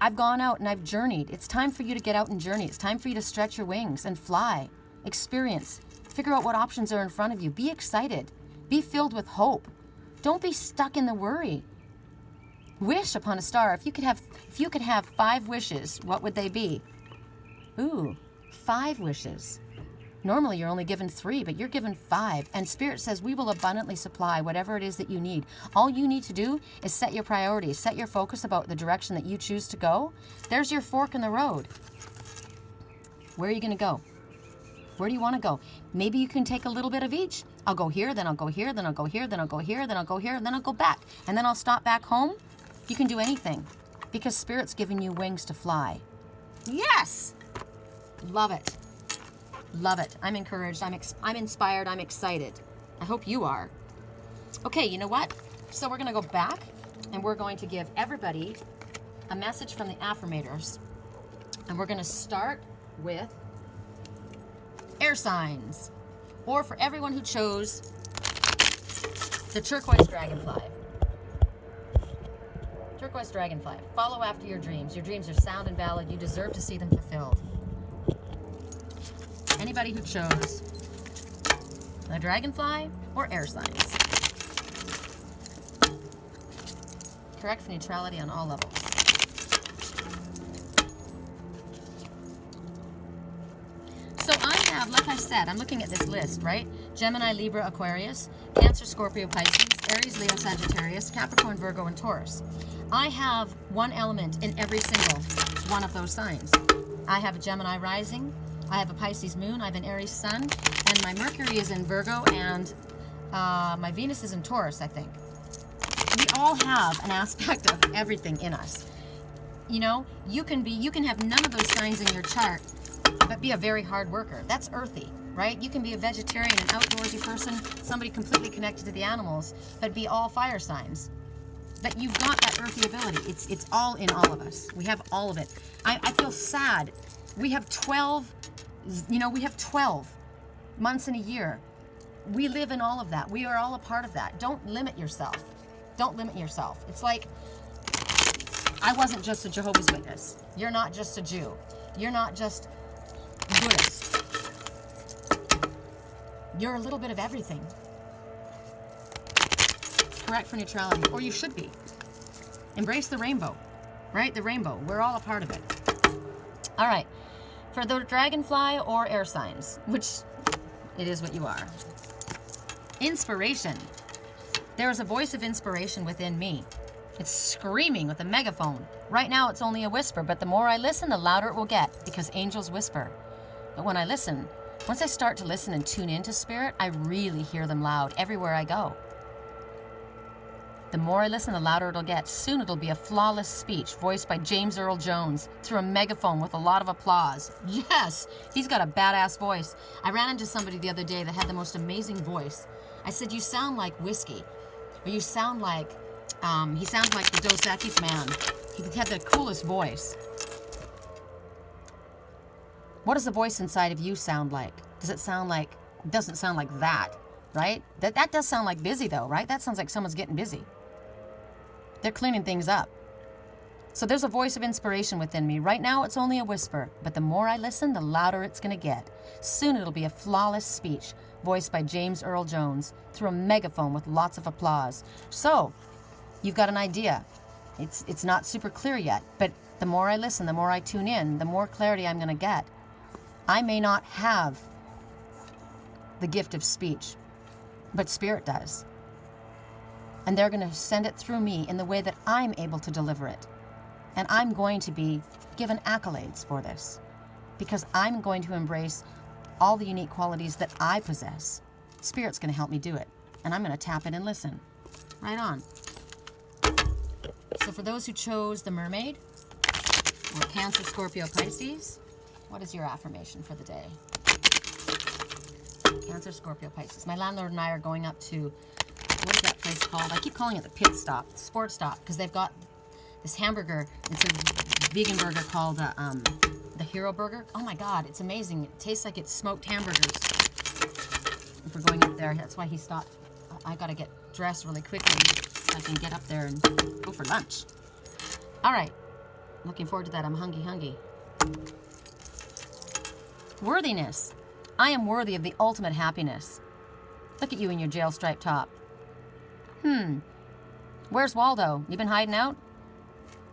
[SPEAKER 1] I've gone out and I've journeyed. It's time for you to get out and journey. It's time for you to stretch your wings and fly, experience, Figure out what options are in front of you. Be excited. Be filled with hope. Don't be stuck in the worry. Wish upon a star. If you could have 5 wishes, what would they be? Ooh, 5 wishes. Normally you're only given 3, but you're given 5. And Spirit says we will abundantly supply whatever it is that you need. All you need to do is set your priorities, set your focus about the direction that you choose to go. There's your fork in the road. Where are you going to go? Where do you want to go? Maybe you can take a little bit of each. I'll go here, then I'll go here, then I'll go here, then I'll go here, then I'll go here, then I'll go back. And then I'll stop back home. You can do anything because Spirit's giving you wings to fly. Yes! Love it. Love it. I'm encouraged. I'm inspired. I'm excited. I hope you are. Okay, you know what? So we're going to go back and we're going to give everybody a message from the Affirmators. And we're going to start with air signs. Or for everyone who chose the turquoise dragonfly. Turquoise dragonfly. Follow after your dreams. Your dreams are sound and valid. You deserve to see them fulfilled. Anybody who chose the dragonfly or air signs. Correct for neutrality on all levels. So I have, like I said, I'm looking at this list, right? Gemini, Libra, Aquarius, Cancer, Scorpio, Pisces, Aries, Leo, Sagittarius, Capricorn, Virgo, and Taurus. I have one element in every single one of those signs. I have a Gemini rising, I have a Pisces moon, I have an Aries sun, and my Mercury is in Virgo, and my Venus is in Taurus, I think. We all have an aspect of everything in us. You know, you can have none of those signs in your chart, but be a very hard worker. That's earthy, right? You can be a vegetarian, an outdoorsy person, somebody completely connected to the animals, but be all fire signs. But you've got that earthy ability. It's all in all of us. We have all of it. I feel sad. We have 12, we have 12 months in a year. We live in all of that. We are all a part of that. Don't limit yourself. Don't limit yourself. It's like, I wasn't just a Jehovah's Witness. You're not just a Jew. You're not just Buddhist. You're a little bit of everything. Correct for neutrality, or you should be. Embrace the rainbow, right? The rainbow. We're all a part of it. All right. For the dragonfly or air signs, which it is what you are. Inspiration. There is a voice of inspiration within me. It's screaming with a megaphone. Right now it's only a whisper, but the more I listen, the louder it will get, because angels whisper. But when I listen, once I start to listen and tune into Spirit, I really hear them loud everywhere I go. The more I listen, the louder it'll get. Soon it'll be a flawless speech voiced by James Earl Jones through a megaphone with a lot of applause. Yes, he's got a badass voice. I ran into somebody the other day that had the most amazing voice. I said, you sound like whiskey. Or you sound like, he sounds like the Dos Equis man. He had the coolest voice. What does the voice inside of you sound like? Does it sound like, it doesn't sound like that, right? That does sound like busy though, right? That sounds like someone's getting busy. They're cleaning things up. So there's a voice of inspiration within me. Right now it's only a whisper, but the more I listen, the louder it's going to get. Soon it'll be a flawless speech voiced by James Earl Jones through a megaphone with lots of applause. So you've got an idea. It's not super clear yet, but the more I listen, the more I tune in, the more clarity I'm going to get. I may not have the gift of speech, but Spirit does. And they're going to send it through me in the way that I'm able to deliver it. And I'm going to be given accolades for this, because I'm going to embrace all the unique qualities that I possess. Spirit's going to help me do it. And I'm going to tap in and listen. Right on. So for those who chose the Mermaid, or Cancer, Scorpio, Pisces, what is your affirmation for the day? Cancer, Scorpio, Pisces. My landlord and I are going up to, what is that place called? I keep calling it the pit stop, the sports stop, because they've got this hamburger. It's a vegan burger called the Hero Burger. Oh my God, it's amazing. It tastes like it's smoked hamburgers. If we're going up there, that's why he stopped. I gotta get dressed really quickly so I can get up there and go for lunch. All right, looking forward to that. I'm hungry. Worthiness. I am worthy of the ultimate happiness. Look at you in your jail stripe top. Where's Waldo? You been hiding out?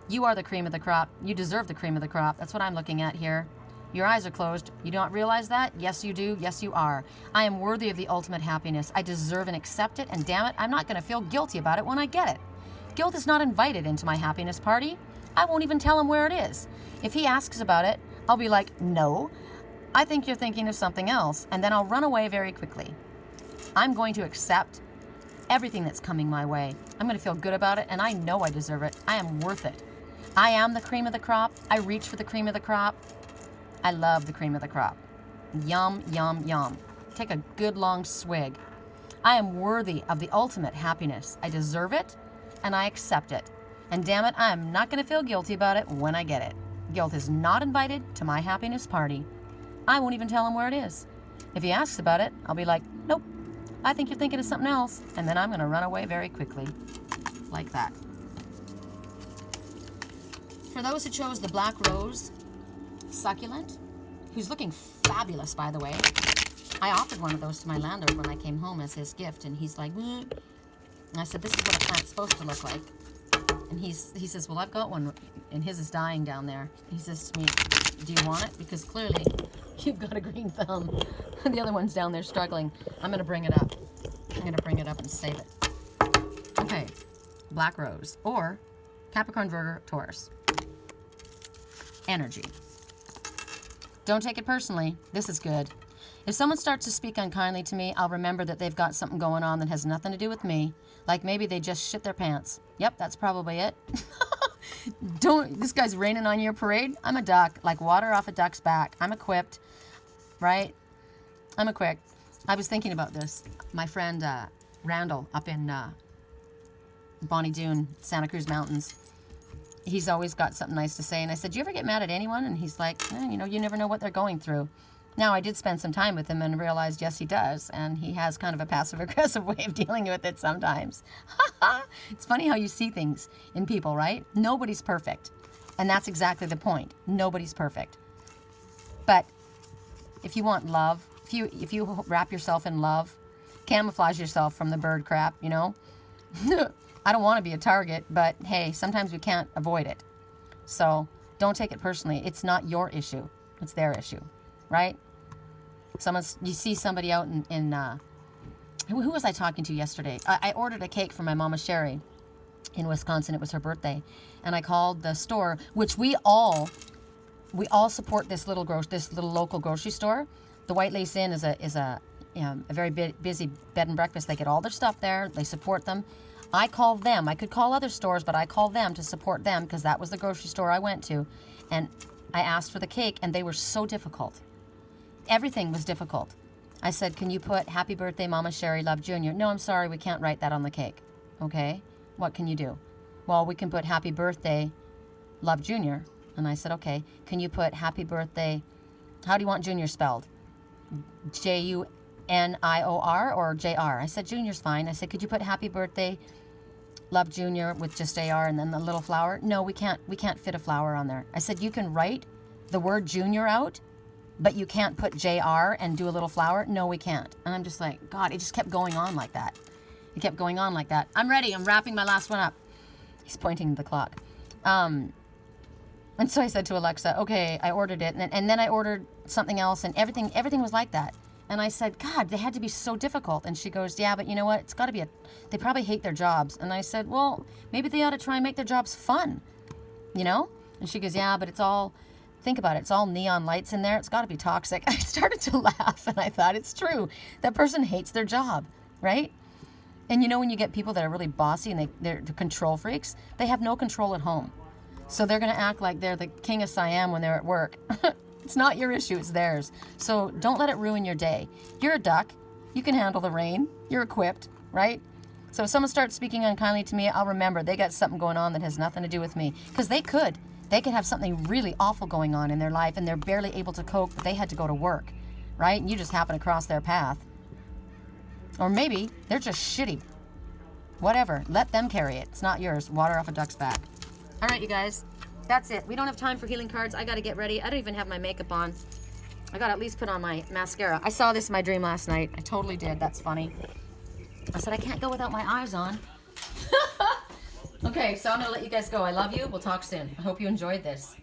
[SPEAKER 1] You are the cream of the crop. You deserve the cream of the crop. That's what I'm looking at here. Your eyes are closed. You don't realize that? Yes, you do. Yes, you are. I am worthy of the ultimate happiness. I deserve and accept it, and damn it, I'm not going to feel guilty about it when I get it. Guilt is not invited into my happiness party. I won't even tell him where it is. If he asks about it, I'll be like, no, I think you're thinking of something else, and then I'll run away very quickly. I'm going to accept everything that's coming my way. I'm going to feel good about it, and I know I deserve it. I am worth it. I am the cream of the crop. I reach for the cream of the crop. I love the cream of the crop. Yum, yum, yum. Take a good long swig. I am worthy of the ultimate happiness. I deserve it, and I accept it. And damn it, I'm not going to feel guilty about it when I get it. Guilt is not invited to my happiness party. I won't even tell him where it is. If he asks about it, I'll be like, nope, I think you're thinking of something else. And then I'm going to run away very quickly. Like that. For those who chose the black rose succulent, who's looking fabulous, by the way. I offered one of those to my landlord when I came home as his gift, and he's like, And I said, this is what a plant's supposed to look like. And he says, well, I've got one, and his is dying down there. He says to me, do you want it? Because clearly you've got a green thumb. And the other one's down there struggling. I'm going to bring it up. I'm going to bring it up and save it. Okay, black rose or Capricorn, Virgo, Taurus. Energy. Don't take it personally. This is good. If someone starts to speak unkindly to me, I'll remember that they've got something going on that has nothing to do with me. Like maybe they just shit their pants. Yep, that's probably it. This guy's raining on your parade. I'm a duck, like water off a duck's back. I'm equipped, right? I'm equipped. I was thinking about this. My friend Randall up in Bonnie Doon, Santa Cruz Mountains. He's always got something nice to say. And I said, do you ever get mad at anyone? And he's like, you never know what they're going through. Now, I did spend some time with him and realized, yes, he does. And he has kind of a passive-aggressive way of dealing with it sometimes. It's funny how you see things in people, right? Nobody's perfect. And that's exactly the point. Nobody's perfect. But if you want love, if you wrap yourself in love, camouflage yourself from the bird crap, I don't want to be a target, but hey, sometimes we can't avoid it. So don't take it personally. It's not your issue. It's their issue, right? You see somebody out in who was I talking to yesterday? I ordered a cake for my Mama Sherry in Wisconsin. It was her birthday. And I called the store, which we all support this little local grocery store. The White Lace Inn is a very busy bed and breakfast. They get all their stuff there. They support them. I call them. I could call other stores, but I call them to support them because that was the grocery store I went to. And I asked for the cake, and they were so difficult. Everything was difficult. I said, can you put Happy Birthday, Mama Sherry, Love Jr.? No, I'm sorry, we can't write that on the cake. Okay, what can you do? Well, we can put Happy Birthday, Love Jr. And I said, okay, can you put Happy Birthday, how do you want Junior spelled? Junior or Jr? I said, Junior's fine. I said, could you put Happy Birthday, Love Junior with just AR and then the little flower? No, we can't fit a flower on there. I said, you can write the word Junior out, but you can't put JR and do a little flower? No, we can't. And I'm just like, God, it just kept going on like that. It kept going on like that. I'm ready. I'm wrapping my last one up. He's pointing to the clock. And so I said to Alexa, okay, I ordered it. And then I ordered something else, and everything was like that. And I said, God, they had to be so difficult. And she goes, yeah, but you know what? It's got to be they probably hate their jobs. And I said, well, maybe they ought to try and make their jobs fun, And she goes, yeah, but think about it. It's all neon lights in there. It's got to be toxic. I started to laugh, and I thought, it's true. That person hates their job, right? And when you get people that are really bossy and they're control freaks, they have no control at home. So they're going to act like they're the king of Siam when they're at work. It's not your issue, it's theirs. So don't let it ruin your day. You're a duck. You can handle the rain. You're equipped, right? So if someone starts speaking unkindly to me, I'll remember they got something going on that has nothing to do with me. Because they could have something really awful going on in their life and they're barely able to cope, but they had to go to work, right? And you just happen to cross their path. Or maybe they're just shitty. Whatever. Let them carry it. It's not yours. Water off a duck's back. All right, you guys. That's it. We don't have time for healing cards. I got to get ready. I don't even have my makeup on. I got to at least put on my mascara. I saw this in my dream last night. I totally did. That's funny. I said, I can't go without my eyes on. Okay, so I'm going to let you guys go. I love you. We'll talk soon. I hope you enjoyed this.